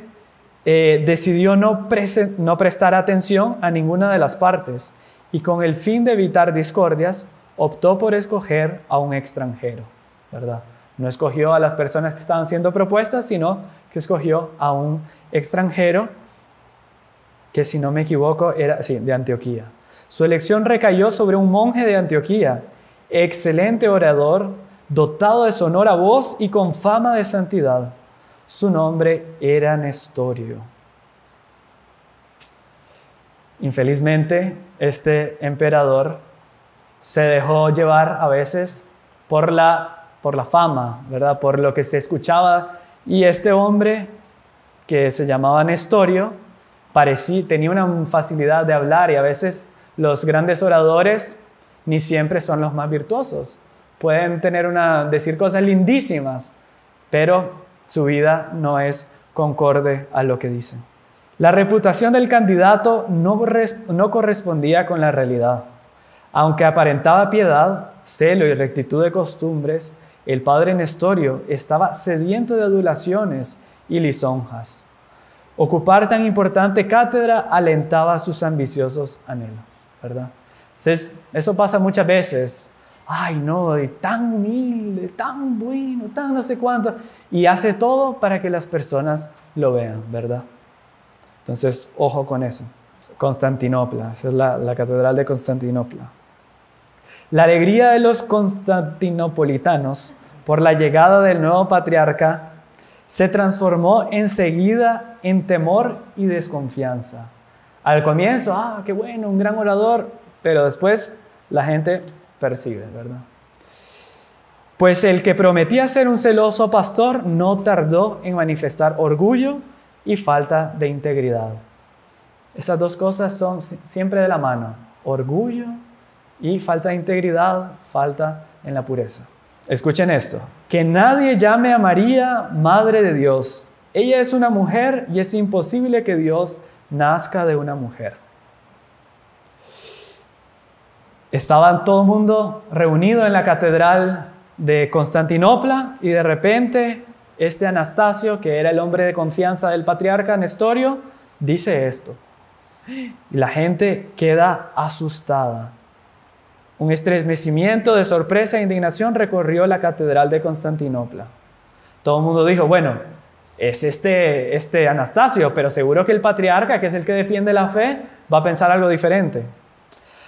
[SPEAKER 1] decidió no prestar atención a ninguna de las partes y con el fin de evitar discordias, optó por escoger a un extranjero, ¿verdad? No escogió a las personas que estaban siendo propuestas, sino que escogió a un extranjero que, si no me equivoco, era de Antioquía. Su elección recayó sobre un monje de Antioquía, excelente orador, dotado de sonora voz y con fama de santidad. Su nombre era Nestorio. Infelizmente, este emperador se dejó llevar a veces por la fama, ¿verdad? Por lo que se escuchaba. Y este hombre, que se llamaba Nestorio, tenía una facilidad de hablar, y a veces los grandes oradores ni siempre son los más virtuosos. Pueden decir cosas lindísimas, pero su vida no es concorde a lo que dicen. La reputación del candidato no correspondía con la realidad. Aunque aparentaba piedad, celo y rectitud de costumbres, el padre Nestorio estaba sediento de adulaciones y lisonjas. Ocupar tan importante cátedra alentaba sus ambiciosos anhelos, ¿verdad? Entonces, eso pasa muchas veces. Ay, no, tan humilde, tan bueno, tan no sé cuánto. Y hace todo para que las personas lo vean, ¿verdad? Entonces, ojo con eso. Constantinopla, esa es la catedral de Constantinopla. La alegría de los constantinopolitanos por la llegada del nuevo patriarca se transformó enseguida en temor y desconfianza. Al comienzo, qué bueno, un gran orador, pero después la gente percibe, ¿verdad? Pues el que prometía ser un celoso pastor no tardó en manifestar orgullo y falta de integridad. Esas dos cosas son siempre de la mano: orgullo y falta de integridad, falta en la pureza. Escuchen esto: que nadie llame a María Madre de Dios. Ella es una mujer y es imposible que Dios nazca de una mujer. Estaba todo el mundo reunido en la catedral de Constantinopla y de repente este Anastasio, que era el hombre de confianza del patriarca Nestorio, dice esto. Y la gente queda asustada. Un estremecimiento de sorpresa e indignación recorrió la catedral de Constantinopla. Todo el mundo dijo, bueno, es este Anastasio, pero seguro que el patriarca, que es el que defiende la fe, va a pensar algo diferente.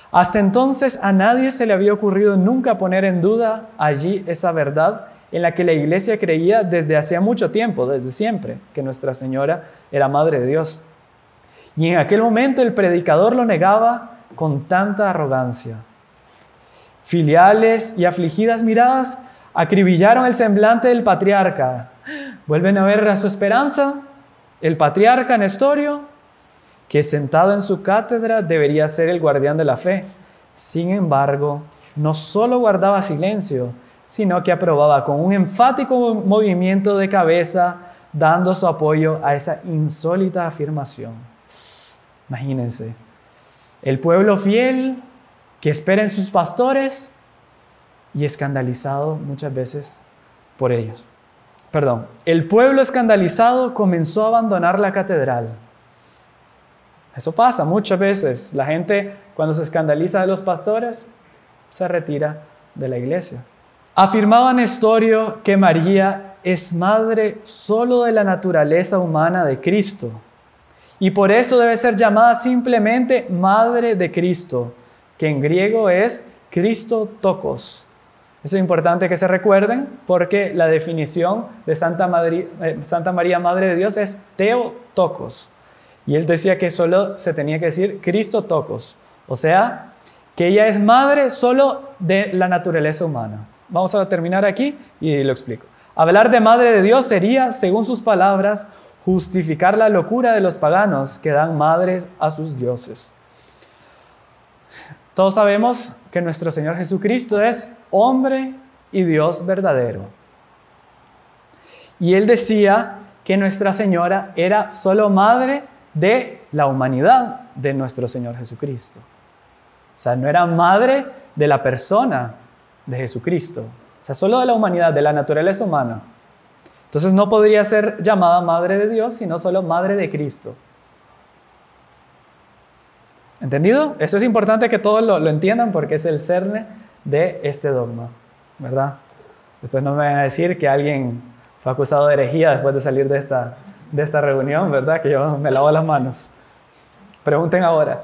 [SPEAKER 1] Hasta entonces a nadie se le había ocurrido nunca poner en duda allí esa verdad en la que la iglesia creía desde hacía mucho tiempo, desde siempre, que Nuestra Señora era Madre de Dios. Y en aquel momento el predicador lo negaba con tanta arrogancia. Filiales y afligidas miradas acribillaron el semblante del patriarca. ¿Vuelven a ver a su esperanza? El patriarca Nestorio, que sentado en su cátedra debería ser el guardián de la fe. Sin embargo, no solo guardaba silencio, sino que aprobaba con un enfático movimiento de cabeza, dando su apoyo a esa insólita afirmación. Imagínense, el pueblo fiel que espera en sus pastores y escandalizado muchas veces por ellos. El pueblo escandalizado comenzó a abandonar la catedral. Eso pasa muchas veces. La gente, cuando se escandaliza de los pastores, se retira de la iglesia. Afirmaba Nestorio que María es madre solo de la naturaleza humana de Cristo, y por eso debe ser llamada simplemente Madre de Cristo, que en griego es Christotokos. Eso es importante que se recuerden, porque la definición de Santa María Madre de Dios es Theotokos. Y él decía que solo se tenía que decir Christotokos, o sea, que ella es madre solo de la naturaleza humana. Vamos a terminar aquí y lo explico. Hablar de Madre de Dios sería, según sus palabras, justificar la locura de los paganos que dan madres a sus dioses. Todos sabemos que nuestro Señor Jesucristo es hombre y Dios verdadero. Y él decía que Nuestra Señora era solo madre de la humanidad de nuestro Señor Jesucristo. O sea, no era madre de la persona de Jesucristo. O sea, solo de la humanidad, de la naturaleza humana. Entonces no podría ser llamada Madre de Dios, sino solo Madre de Cristo. ¿Entendido? Eso es importante que todos lo entiendan, porque es el cerne de este dogma, ¿verdad? Después no me van a decir que alguien fue acusado de herejía después de salir de esta reunión, ¿verdad? Que yo me lavo las manos. Pregunten ahora.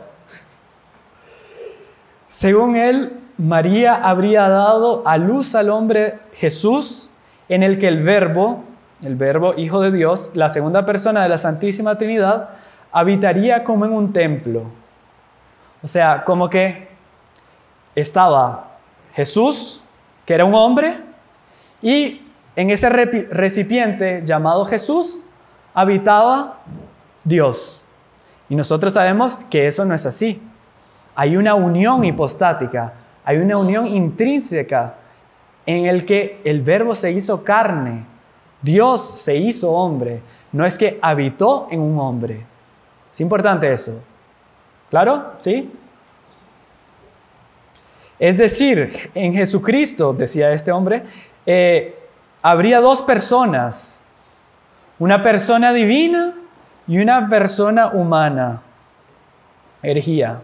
[SPEAKER 1] Según él, María habría dado a luz al hombre Jesús, en el que el verbo Hijo de Dios, la segunda persona de la Santísima Trinidad, habitaría como en un templo. O sea, como que estaba Jesús, que era un hombre, y en ese recipiente llamado Jesús habitaba Dios. Y nosotros sabemos que eso no es así. Hay una unión hipostática, hay una unión intrínseca en el que el verbo se hizo carne. Dios se hizo hombre. No es que habitó en un hombre. Es importante eso. ¿Claro? ¿Sí? Es decir, en Jesucristo, decía este hombre, habría dos personas. Una persona divina y una persona humana. Herejía.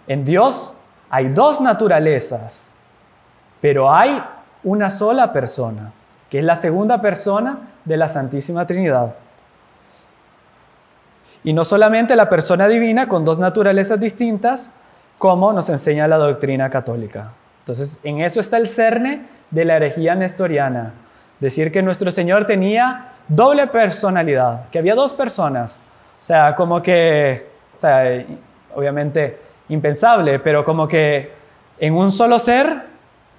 [SPEAKER 1] En Dios hay dos naturalezas, pero hay una sola persona, que es la segunda persona de la Santísima Trinidad. Y no solamente la persona divina con dos naturalezas distintas, como nos enseña la doctrina católica. Entonces, en eso está el cerne de la herejía nestoriana. Decir que nuestro Señor tenía doble personalidad, que había dos personas. O sea, obviamente impensable, pero como que en un solo ser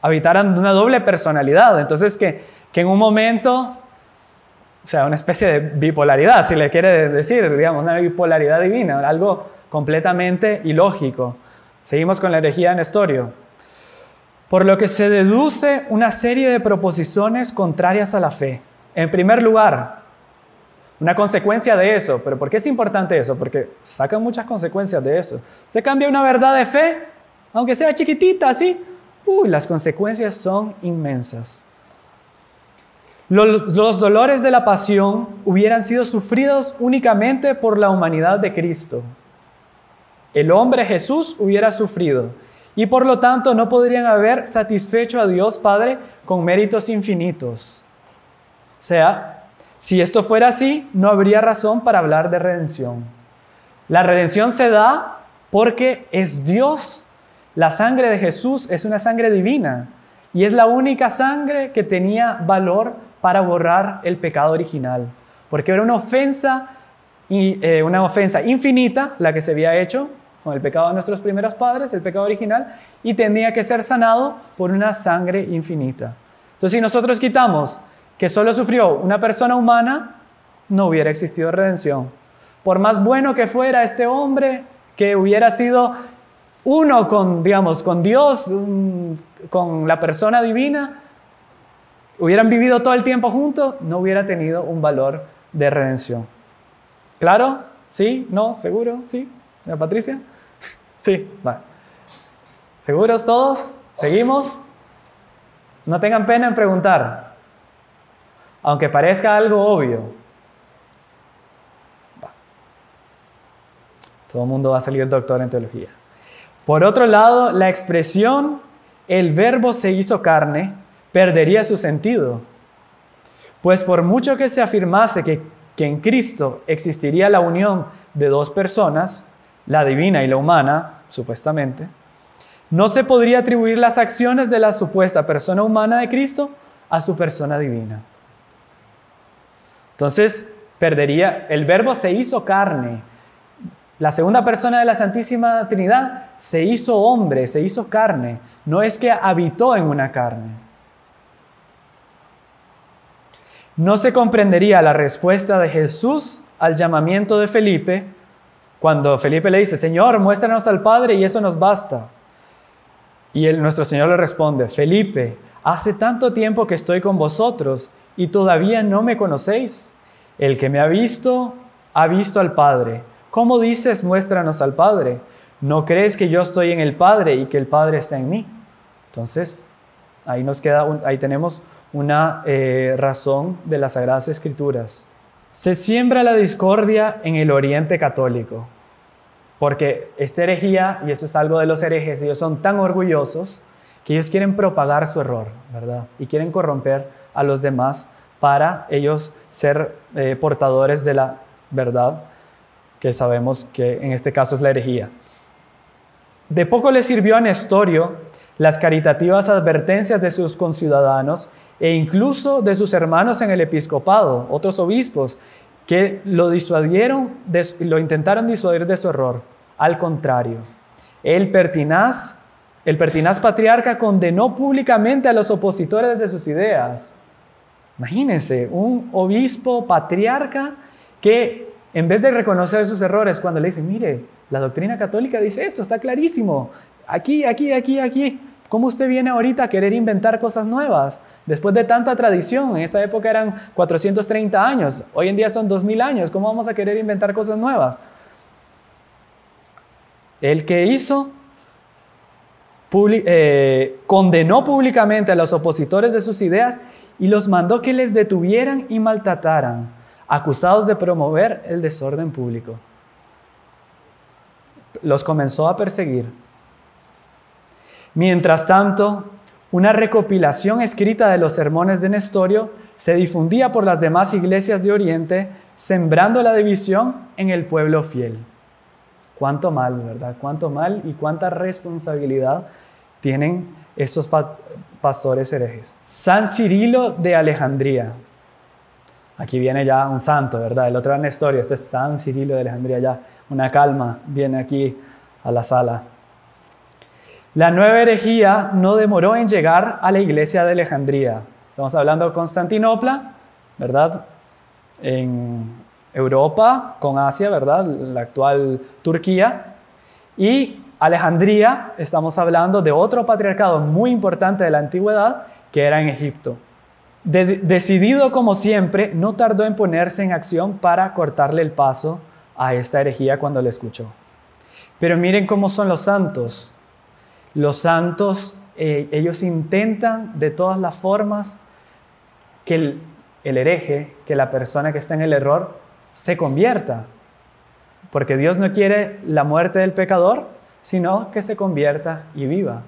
[SPEAKER 1] habitaran una doble personalidad. Entonces, que en un momento, una especie de bipolaridad, si le quiere decir, digamos, una bipolaridad divina, algo completamente ilógico. Seguimos con la herejía de Nestorio. Por lo que se deduce una serie de proposiciones contrarias a la fe. En primer lugar, una consecuencia de eso. ¿Pero por qué es importante eso? Porque sacan muchas consecuencias de eso. Usted cambia una verdad de fe, aunque sea chiquitita, ¿sí? Las consecuencias son inmensas. Los dolores de la pasión hubieran sido sufridos únicamente por la humanidad de Cristo. El hombre Jesús hubiera sufrido y por lo tanto no podrían haber satisfecho a Dios Padre con méritos infinitos. O sea, si esto fuera así, no habría razón para hablar de redención. La redención se da porque es Dios. La sangre de Jesús es una sangre divina y es la única sangre que tenía valor para borrar el pecado original, porque era una ofensa infinita la que se había hecho con el pecado de nuestros primeros padres, el pecado original, y tenía que ser sanado por una sangre infinita. Entonces, si nosotros quitamos que solo sufrió una persona humana, no hubiera existido redención. Por más bueno que fuera este hombre, que hubiera sido uno con Dios, con la persona divina, hubieran vivido todo el tiempo juntos, no hubiera tenido un valor de redención. ¿Claro? ¿Sí? ¿No? ¿Seguro? ¿Sí? ¿La Patricia? Sí, va. ¿Seguros todos? ¿Seguimos? No tengan pena en preguntar, aunque parezca algo obvio. Va. Todo el mundo va a salir doctor en teología. Por otro lado, la expresión "el verbo se hizo carne" perdería su sentido, pues por mucho que se afirmase que en Cristo existiría la unión de dos personas, la divina y la humana, supuestamente, no se podría atribuir las acciones de la supuesta persona humana de Cristo a su persona divina. Entonces, el verbo se hizo carne. La segunda persona de la Santísima Trinidad se hizo hombre, se hizo carne. No es que habitó en una carne. No se comprendería la respuesta de Jesús al llamamiento de Felipe, cuando Felipe le dice: Señor, muéstranos al Padre y eso nos basta. Y nuestro Señor le responde: Felipe, hace tanto tiempo que estoy con vosotros y todavía no me conocéis. El que me ha visto al Padre. ¿Cómo dices, muéstranos al Padre? ¿No crees que yo estoy en el Padre y que el Padre está en mí? Entonces, ahí tenemos una razón de las Sagradas Escrituras. Se siembra la discordia en el Oriente Católico, porque esta herejía, y esto es algo de los herejes, ellos son tan orgullosos, que ellos quieren propagar su error, ¿verdad? Y quieren corromper a los demás para ellos ser portadores de la verdad, que sabemos que en este caso es la herejía. De poco le sirvió a Nestorio las caritativas advertencias de sus conciudadanos e incluso de sus hermanos en el episcopado, otros obispos, que lo intentaron disuadir de su error. Al contrario, el pertinaz patriarca condenó públicamente a los opositores de sus ideas. Imagínense, un obispo patriarca que en vez de reconocer sus errores, cuando le dicen, mire, la doctrina católica dice esto, está clarísimo, aquí. ¿Cómo usted viene ahorita a querer inventar cosas nuevas? Después de tanta tradición, en esa época eran 430 años, hoy en día son 2000 años, ¿cómo vamos a querer inventar cosas nuevas? El que hizo, condenó públicamente a los opositores de sus ideas y los mandó que les detuvieran y maltrataran, acusados de promover el desorden público. Los comenzó a perseguir. Mientras tanto, una recopilación escrita de los sermones de Nestorio se difundía por las demás iglesias de Oriente, sembrando la división en el pueblo fiel. Cuánto mal, ¿verdad? Cuánto mal y cuánta responsabilidad tienen estos pastores herejes. San Cirilo de Alejandría. Aquí viene ya un santo, ¿verdad? El otro era Nestorio, este es San Cirilo de Alejandría, ya una calma viene aquí a la sala. La nueva herejía no demoró en llegar a la iglesia de Alejandría. Estamos hablando de Constantinopla, ¿verdad? En Europa, con Asia, ¿verdad? La actual Turquía. Y Alejandría, estamos hablando de otro patriarcado muy importante de la antigüedad, que era en Egipto. Decidido como siempre, no tardó en ponerse en acción para cortarle el paso a esta herejía cuando la escuchó. Pero miren cómo son los santos. Los santos, ellos intentan de todas las formas que el hereje, que la persona que está en el error, se convierta. Porque Dios no quiere la muerte del pecador, sino que se convierta y viva.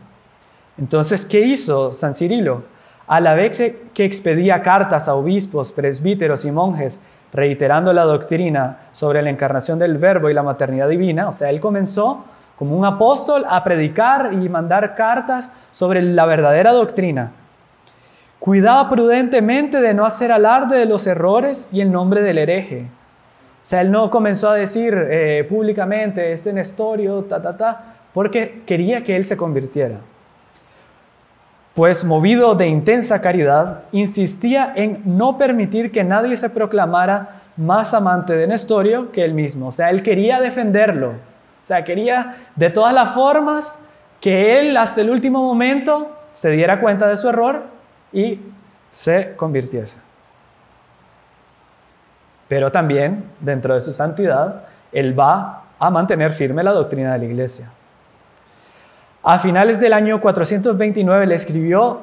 [SPEAKER 1] Entonces, ¿qué hizo San Cirilo? A la vez que expedía cartas a obispos, presbíteros y monjes, reiterando la doctrina sobre la encarnación del Verbo y la maternidad divina, o sea, él comenzó como un apóstol a predicar y mandar cartas sobre la verdadera doctrina. Cuidaba prudentemente de no hacer alarde de los errores y el nombre del hereje. O sea, él no comenzó a decir públicamente, este Nestorio, porque quería que él se convirtiera. Pues movido de intensa caridad, insistía en no permitir que nadie se proclamara más amante de Nestorio que él mismo. O sea, él quería defenderlo. O sea, quería de todas las formas que él hasta el último momento se diera cuenta de su error y se convirtiese. Pero también, dentro de su santidad, él va a mantener firme la doctrina de la iglesia. A finales del año 429 le escribió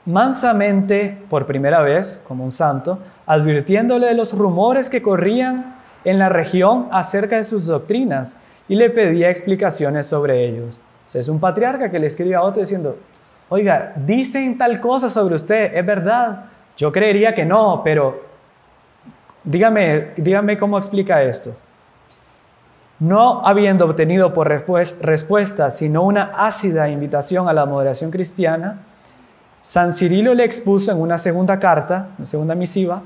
[SPEAKER 1] mansamente, por primera vez, como un santo, advirtiéndole de los rumores que corrían en la región acerca de sus doctrinas y le pedía explicaciones sobre ellos. O sea, es un patriarca que le escribe a otro diciendo, oiga, dicen tal cosa sobre usted, ¿es verdad? Yo creería que no, pero dígame cómo explica esto. No habiendo obtenido por respuesta sino una ácida invitación a la moderación cristiana, San Cirilo le expuso en una segunda carta, una segunda misiva,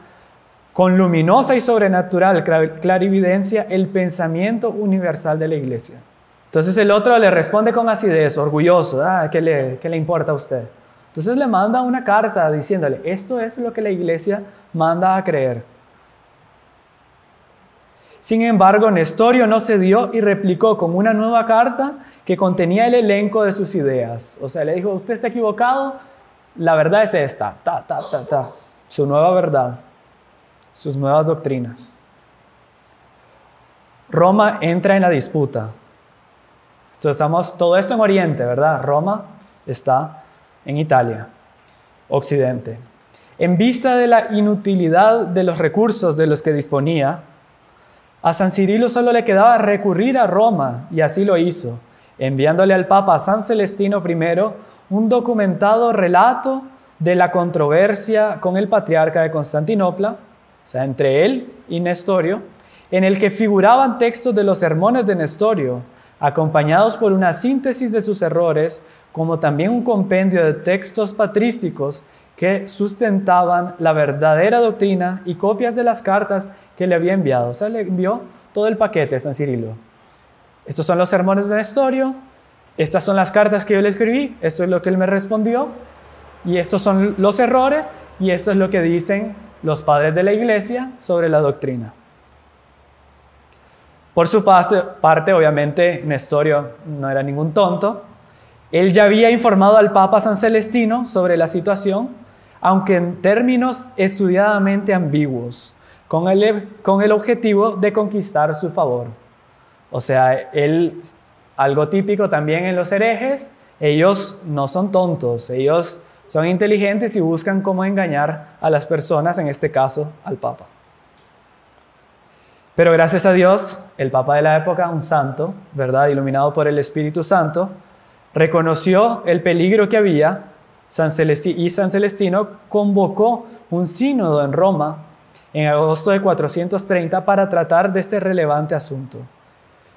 [SPEAKER 1] con luminosa y sobrenatural clarividencia el pensamiento universal de la iglesia. Entonces el otro le responde con acidez, orgulloso, ¿qué le importa a usted? Entonces le manda una carta diciéndole, esto es lo que la iglesia manda a creer. Sin embargo, Nestorio no cedió y replicó con una nueva carta que contenía el elenco de sus ideas. O sea, le dijo, usted está equivocado, la verdad es esta, su nueva verdad, sus nuevas doctrinas. Roma entra en la disputa. Todo esto en Oriente, ¿verdad? Roma está en Italia, Occidente. En vista de la inutilidad de los recursos de los que disponía, a San Cirilo solo le quedaba recurrir a Roma, y así lo hizo, enviándole al Papa San Celestino I un documentado relato de la controversia con el patriarca de Constantinopla, o sea, entre él y Nestorio, en el que figuraban textos de los sermones de Nestorio, acompañados por una síntesis de sus errores, como también un compendio de textos patrísticos que sustentaban la verdadera doctrina y copias de las cartas que le había enviado. O sea, le envió todo el paquete a San Cirilo. Estos son los sermones de Nestorio, estas son las cartas que yo le escribí, esto es lo que él me respondió, y estos son los errores, y esto es lo que dicen los padres de la iglesia sobre la doctrina. Por su parte, obviamente, Nestorio no era ningún tonto. Él ya había informado al Papa San Celestino sobre la situación, aunque en términos estudiadamente ambiguos, con el objetivo de conquistar su favor. O sea, algo típico también en los herejes, ellos no son tontos, ellos son inteligentes y buscan cómo engañar a las personas, en este caso al Papa. Pero gracias a Dios, el Papa de la época, un santo, ¿verdad?, iluminado por el Espíritu Santo, reconoció el peligro que había, y San Celestino convocó un sínodo en Roma en agosto de 430 para tratar de este relevante asunto.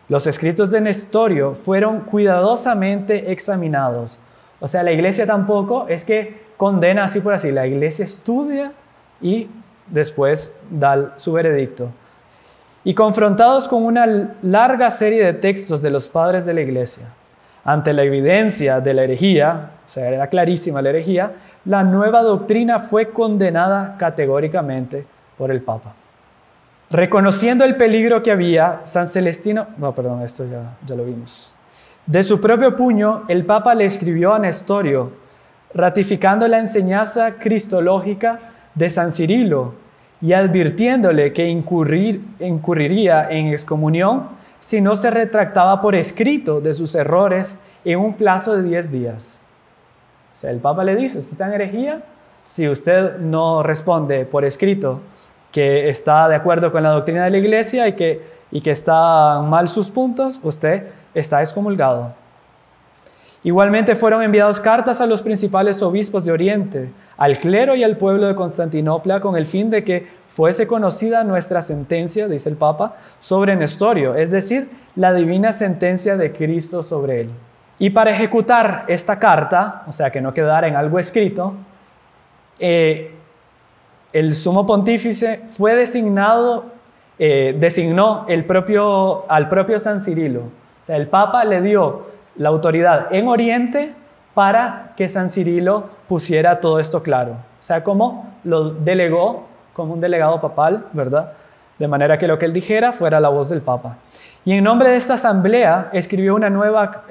[SPEAKER 1] Los escritos de Nestorio fueron cuidadosamente examinados. O sea, la iglesia tampoco es que condena así por así, la iglesia estudia y después da su veredicto. Y confrontados con una larga serie de textos de los padres de la iglesia, ante la evidencia de la herejía, o sea, era clarísima la herejía, la nueva doctrina fue condenada categóricamente por el Papa. Reconociendo el peligro que había, San Celestino, esto ya lo vimos. De su propio puño, el Papa le escribió a Nestorio, ratificando la enseñanza cristológica de San Cirilo y advirtiéndole que incurriría en excomunión si no se retractaba por escrito de sus errores en un plazo de 10 días. O sea, el Papa le dice, usted está en herejía, si usted no responde por escrito que está de acuerdo con la doctrina de la iglesia y que están mal sus puntos, usted está excomulgado. Igualmente fueron enviadas cartas a los principales obispos de Oriente, al clero y al pueblo de Constantinopla, con el fin de que fuese conocida nuestra sentencia, dice el Papa, sobre Nestorio, es decir, la divina sentencia de Cristo sobre él. Y para ejecutar esta carta, o sea, que no quedara en algo escrito, el sumo pontífice fue designó al propio San Cirilo. O sea, el Papa le dio la autoridad en Oriente para que San Cirilo pusiera todo esto claro. O sea, como lo delegó como un delegado papal, ¿verdad? De manera que lo que él dijera fuera la voz del Papa. Y en nombre de esta asamblea escribió una nueva,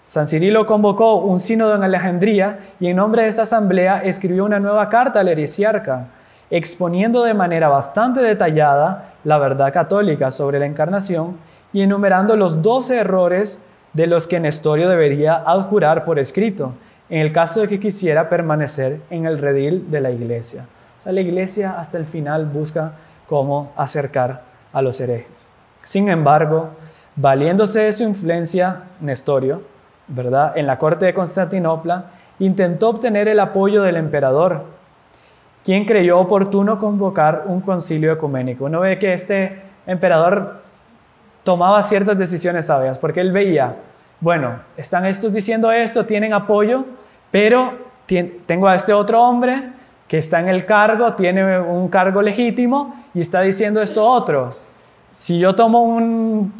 [SPEAKER 1] San Cirilo convocó un sínodo en Alejandría y en nombre de esta asamblea escribió una nueva carta al heresiarca, exponiendo de manera bastante detallada la verdad católica sobre la encarnación y enumerando los 12 errores de los que Nestorio debería adjurar por escrito, en el caso de que quisiera permanecer en el redil de la iglesia. O sea, la iglesia hasta el final busca cómo acercar a los herejes. Sin embargo, valiéndose de su influencia, Nestorio, ¿verdad?, en la corte de Constantinopla, intentó obtener el apoyo del emperador, quien creyó oportuno convocar un concilio ecuménico. Uno ve que este emperador tomaba ciertas decisiones sabias, porque él veía, bueno, están estos diciendo esto, tienen apoyo, pero tengo a este otro hombre que está en el cargo, tiene un cargo legítimo y está diciendo esto otro. Si yo tomo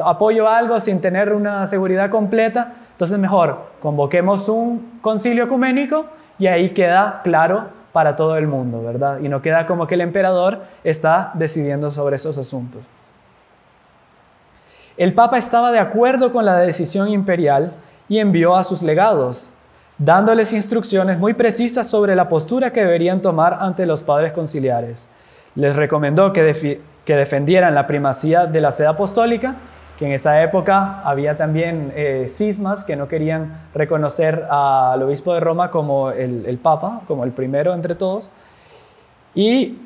[SPEAKER 1] apoyo a algo sin tener una seguridad completa, entonces mejor convoquemos un concilio ecuménico y ahí queda claro para todo el mundo, ¿verdad? Y no queda como que el emperador está decidiendo sobre esos asuntos. El Papa estaba de acuerdo con la decisión imperial y envió a sus legados, dándoles instrucciones muy precisas sobre la postura que deberían tomar ante los padres conciliares. Les recomendó que defendieran la primacía de la sede apostólica, que en esa época había también cismas que no querían reconocer al obispo de Roma como el Papa, como el primero entre todos, y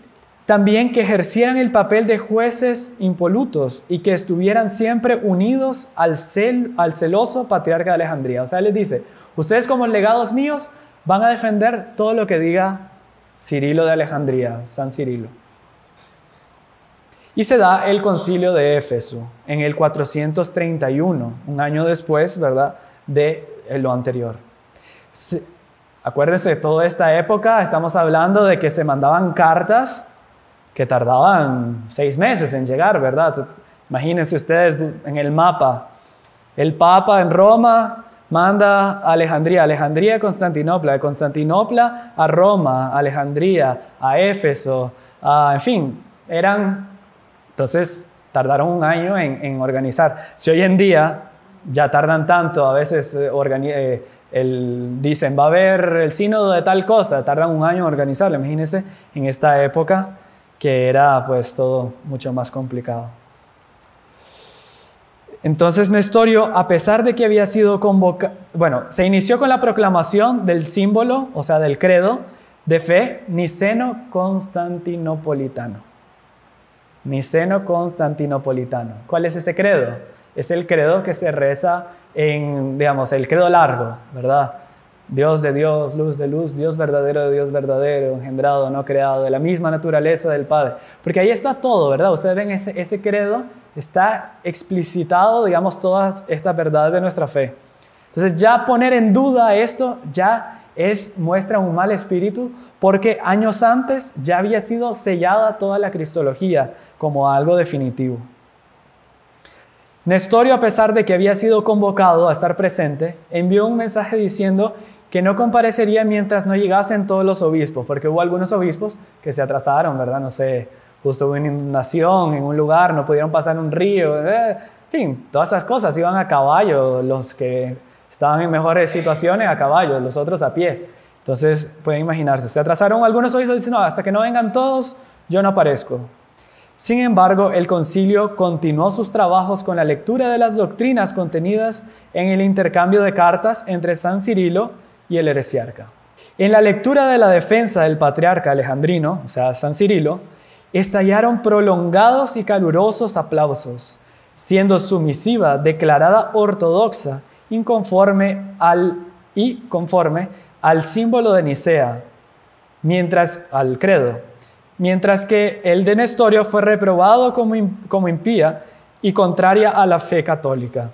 [SPEAKER 1] también que ejercieran el papel de jueces impolutos y que estuvieran siempre unidos al celoso patriarca de Alejandría. O sea, les dice, Ustedes como legados míos van a defender todo lo que diga Cirilo de Alejandría, San Cirilo. Y se da el concilio de Éfeso en el 431, un año después, ¿verdad?, de lo anterior. Acuérdense, toda esta época estamos hablando de que se mandaban cartas que tardaban 6 meses en llegar, ¿verdad? Entonces, imagínense ustedes en el mapa, el Papa en Roma manda a Alejandría, Alejandría a Constantinopla, de Constantinopla a Roma, Alejandría, a Éfeso, en fin, entonces tardaron un año en organizar. Si hoy en día ya tardan tanto, a veces dicen va a haber el sínodo de tal cosa, tardan un año en organizarlo. Imagínense en esta época que era pues todo mucho más complicado. Entonces Nestorio, a pesar de que había sido convocado, se inició con la proclamación del símbolo, o sea, del credo de fe niceno-constantinopolitano. Niceno-constantinopolitano. ¿Cuál es ese credo? Es el credo que se reza el credo largo, ¿verdad? Dios de Dios, luz de luz, Dios verdadero de Dios verdadero, engendrado, no creado, de la misma naturaleza del Padre. Porque ahí está todo, ¿verdad? Ustedes ven ese credo, está explicitado, todas estas verdades de nuestra fe. Entonces ya poner en duda esto ya muestra un mal espíritu, porque años antes ya había sido sellada toda la cristología como algo definitivo. Nestorio, a pesar de que había sido convocado a estar presente, envió un mensaje diciendo que no comparecería mientras no llegasen todos los obispos, porque hubo algunos obispos que se atrasaron, ¿verdad? No sé, justo hubo una inundación en un lugar, no pudieron pasar un río, en fin, todas esas cosas, iban a caballo, los que estaban en mejores situaciones a caballo, los otros a pie. Entonces, pueden imaginarse, se atrasaron algunos obispos y dicen, no, hasta que no vengan todos, yo no aparezco. Sin embargo, el concilio continuó sus trabajos con la lectura de las doctrinas contenidas en el intercambio de cartas entre San Cirilo y el heresiarca. En la lectura de la defensa del patriarca alejandrino, o sea, San Cirilo, estallaron prolongados y calurosos aplausos, siendo su misiva declarada ortodoxa conforme al símbolo de Nicea, al credo, mientras que el de Nestorio fue reprobado como impía y contraria a la fe católica.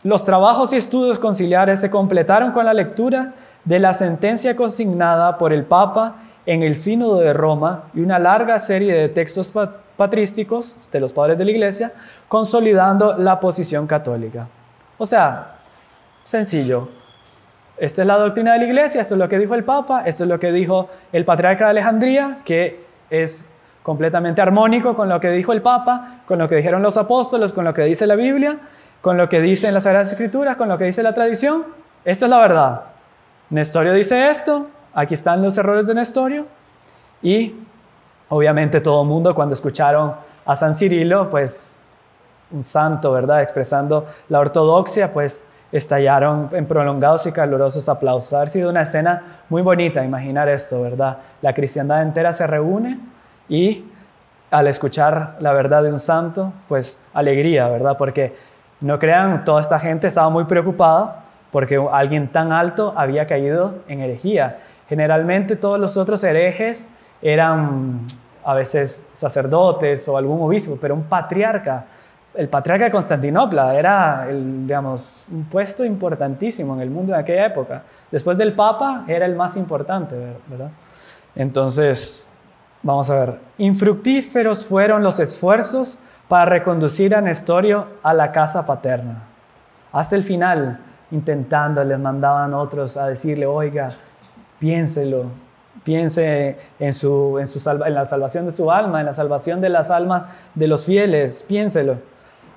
[SPEAKER 1] Los trabajos y estudios conciliares se completaron con la lectura de la sentencia consignada por el Papa en el Sínodo de Roma y una larga serie de textos patrísticos de los padres de la Iglesia, consolidando la posición católica. O sea, sencillo. Esta es la doctrina de la Iglesia, esto es lo que dijo el Papa, esto es lo que dijo el Patriarca de Alejandría, que es completamente armónico con lo que dijo el Papa, con lo que dijeron los apóstoles, con lo que dice la Biblia, con lo que dicen las Sagradas Escrituras, con lo que dice la tradición. Esta es la verdad. Nestorio dice esto, aquí están los errores de Nestorio, y obviamente todo el mundo cuando escucharon a San Cirilo, pues un santo, ¿verdad?, expresando la ortodoxia, pues estallaron en prolongados y calurosos aplausos. Ha sido una escena muy bonita imaginar esto, ¿verdad? La cristiandad entera se reúne y al escuchar la verdad de un santo, pues alegría, ¿verdad? Porque no crean, toda esta gente estaba muy preocupada porque alguien tan alto había caído en herejía. Generalmente todos los otros herejes eran a veces sacerdotes o algún obispo, pero un patriarca. El patriarca de Constantinopla era, un puesto importantísimo en el mundo de aquella época. Después del Papa era el más importante, ¿verdad? Entonces, vamos a ver. Infructíferos fueron los esfuerzos para reconducir a Nestorio a la casa paterna. Hasta el final, intentando, les mandaban otros a decirle, oiga, piénselo, piense en la salvación de su alma, en la salvación de las almas de los fieles, piénselo.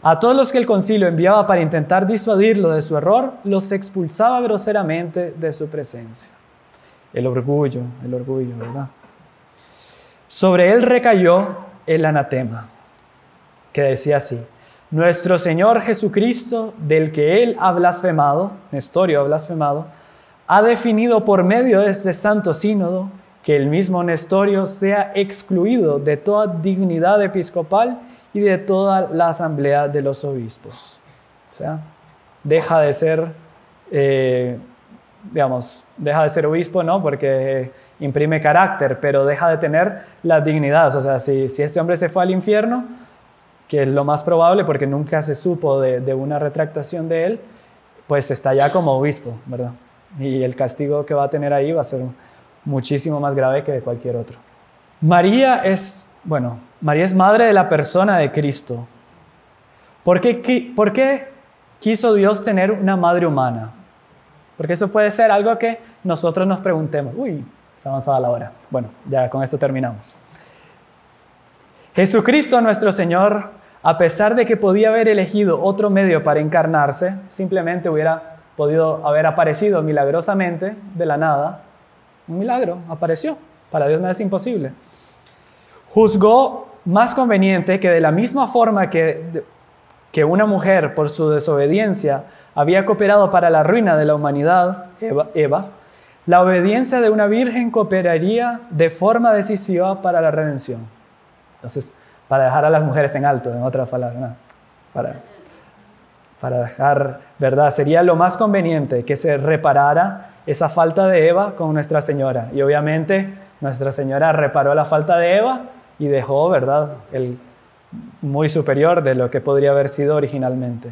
[SPEAKER 1] A todos los que el concilio enviaba para intentar disuadirlo de su error, los expulsaba groseramente de su presencia. El orgullo, ¿verdad? Sobre él recayó el anatema, que decía así: nuestro Señor Jesucristo, del que él ha blasfemado, Nestorio ha blasfemado, ha definido por medio de este santo sínodo que el mismo Nestorio sea excluido de toda dignidad episcopal y de toda la asamblea de los obispos. O sea, deja de ser digamos, deja de ser obispo, ¿no? Porque imprime carácter, pero deja de tener la dignidad. O sea, si este hombre se fue al infierno, que es lo más probable porque nunca se supo de una retractación de él, pues está ya como obispo, ¿verdad? Y el castigo que va a tener ahí va a ser muchísimo más grave que de cualquier otro. María es madre de la persona de Cristo. ¿Por qué quiso Dios tener una madre humana? Porque eso puede ser algo que nosotros nos preguntemos. Uy, está avanzada la hora. Bueno, ya con esto terminamos. Jesucristo nuestro Señor, a pesar de que podía haber elegido otro medio para encarnarse, simplemente hubiera podido haber aparecido milagrosamente de la nada. Un milagro, apareció. Para Dios nada es imposible. Juzgó más conveniente que de la misma forma que una mujer por su desobediencia había cooperado para la ruina de la humanidad, Eva, la obediencia de una virgen cooperaría de forma decisiva para la redención. Entonces, para dejar a las mujeres en alto, en otras palabras, ¿no? Para dejar, ¿verdad? Sería lo más conveniente que se reparara esa falta de Eva con Nuestra Señora. Y obviamente Nuestra Señora reparó la falta de Eva y dejó, ¿verdad?, el muy superior de lo que podría haber sido originalmente.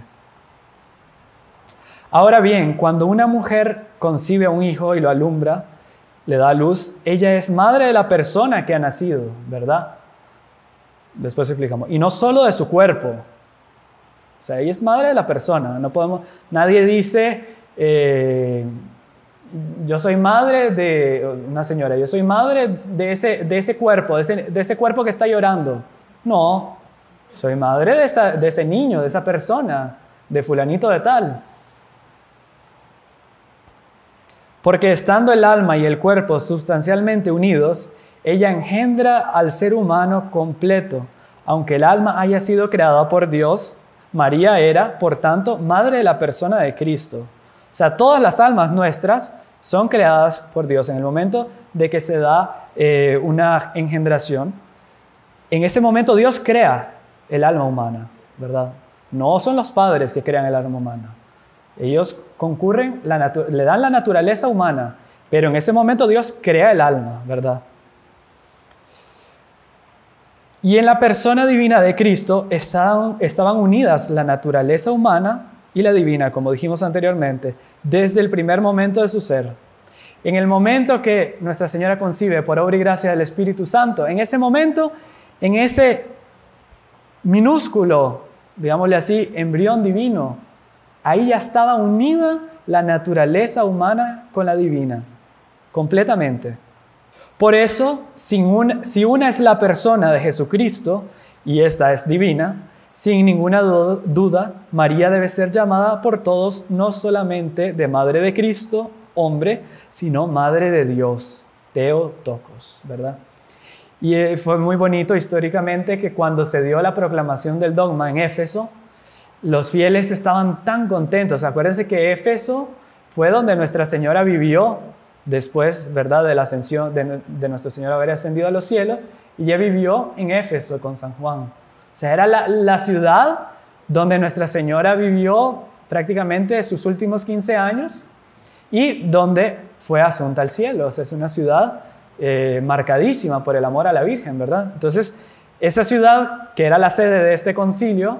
[SPEAKER 1] Ahora bien, cuando una mujer concibe a un hijo y lo alumbra, le da a luz, ella es madre de la persona que ha nacido, ¿verdad? Después explicamos. Y no solo de su cuerpo. O sea, ella es madre de la persona. Nadie dice, yo soy madre de una señora, yo soy madre de ese cuerpo, de ese cuerpo que está llorando. No, soy madre de ese niño, de esa persona, de fulanito de tal. Porque estando el alma y el cuerpo sustancialmente unidos, ella engendra al ser humano completo. Aunque el alma haya sido creada por Dios, María era, por tanto, madre de la persona de Cristo. O sea, todas las almas nuestras son creadas por Dios. En el momento de que se da una engendración, en ese momento Dios crea el alma humana, ¿verdad? No son los padres que crean el alma humana. Ellos concurren, le dan la naturaleza humana, pero en ese momento Dios crea el alma, ¿verdad? Y en la persona divina de Cristo estaban unidas la naturaleza humana y la divina, como dijimos anteriormente, desde el primer momento de su ser. En el momento que Nuestra Señora concibe por obra y gracia del Espíritu Santo, en ese momento, en ese minúsculo, digámosle así, embrión divino, ahí ya estaba unida la naturaleza humana con la divina, completamente. Por eso, si una es la persona de Jesucristo, y esta es divina, sin ninguna duda, María debe ser llamada por todos no solamente de Madre de Cristo, hombre, sino Madre de Dios, Theotokos, ¿verdad? Y fue muy bonito históricamente que cuando se dio la proclamación del dogma en Éfeso, los fieles estaban tan contentos. Acuérdense que Éfeso fue donde Nuestra Señora vivió después, ¿verdad?, de la ascensión de Nuestro Señor haber ascendido a los cielos, y ella vivió en Éfeso con San Juan. O sea, era la ciudad donde Nuestra Señora vivió prácticamente sus últimos 15 años y donde fue asunta al cielo. O sea, es una ciudad marcadísima por el amor a la Virgen, ¿verdad? Entonces, esa ciudad, que era la sede de este concilio,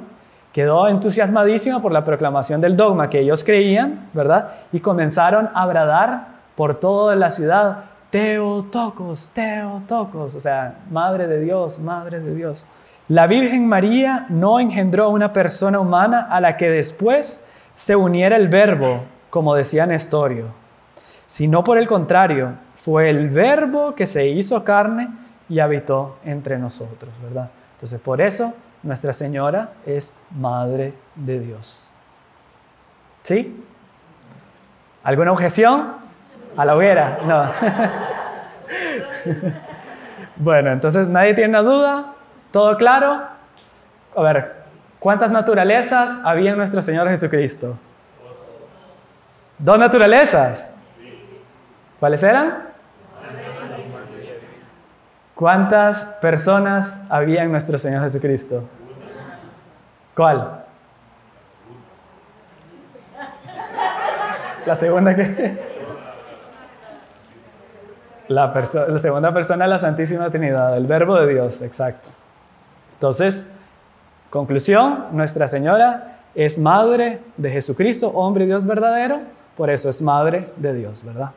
[SPEAKER 1] quedó entusiasmadísima por la proclamación del dogma que ellos creían, ¿verdad? Y comenzaron a bradar por toda la ciudad, Theotokos, Theotokos, o sea, Madre de Dios, Madre de Dios. La Virgen María no engendró a una persona humana a la que después se uniera el Verbo, como decía Nestorio, sino por el contrario, fue el Verbo que se hizo carne y habitó entre nosotros, ¿verdad? Entonces, por eso Nuestra Señora es Madre de Dios. ¿Sí? ¿Alguna objeción? ¿A la hoguera? No. Bueno, entonces, ¿nadie tiene una duda? ¿Todo claro? A ver, ¿cuántas naturalezas había en nuestro Señor Jesucristo? 2 naturalezas. ¿Cuáles eran? ¿Cuántas personas había en nuestro Señor Jesucristo? ¿Cuál? La segunda que... La segunda persona de la Santísima Trinidad, el Verbo de Dios, exacto. Entonces, conclusión, Nuestra Señora es Madre de Jesucristo, hombre y Dios verdadero, por eso es Madre de Dios, ¿verdad?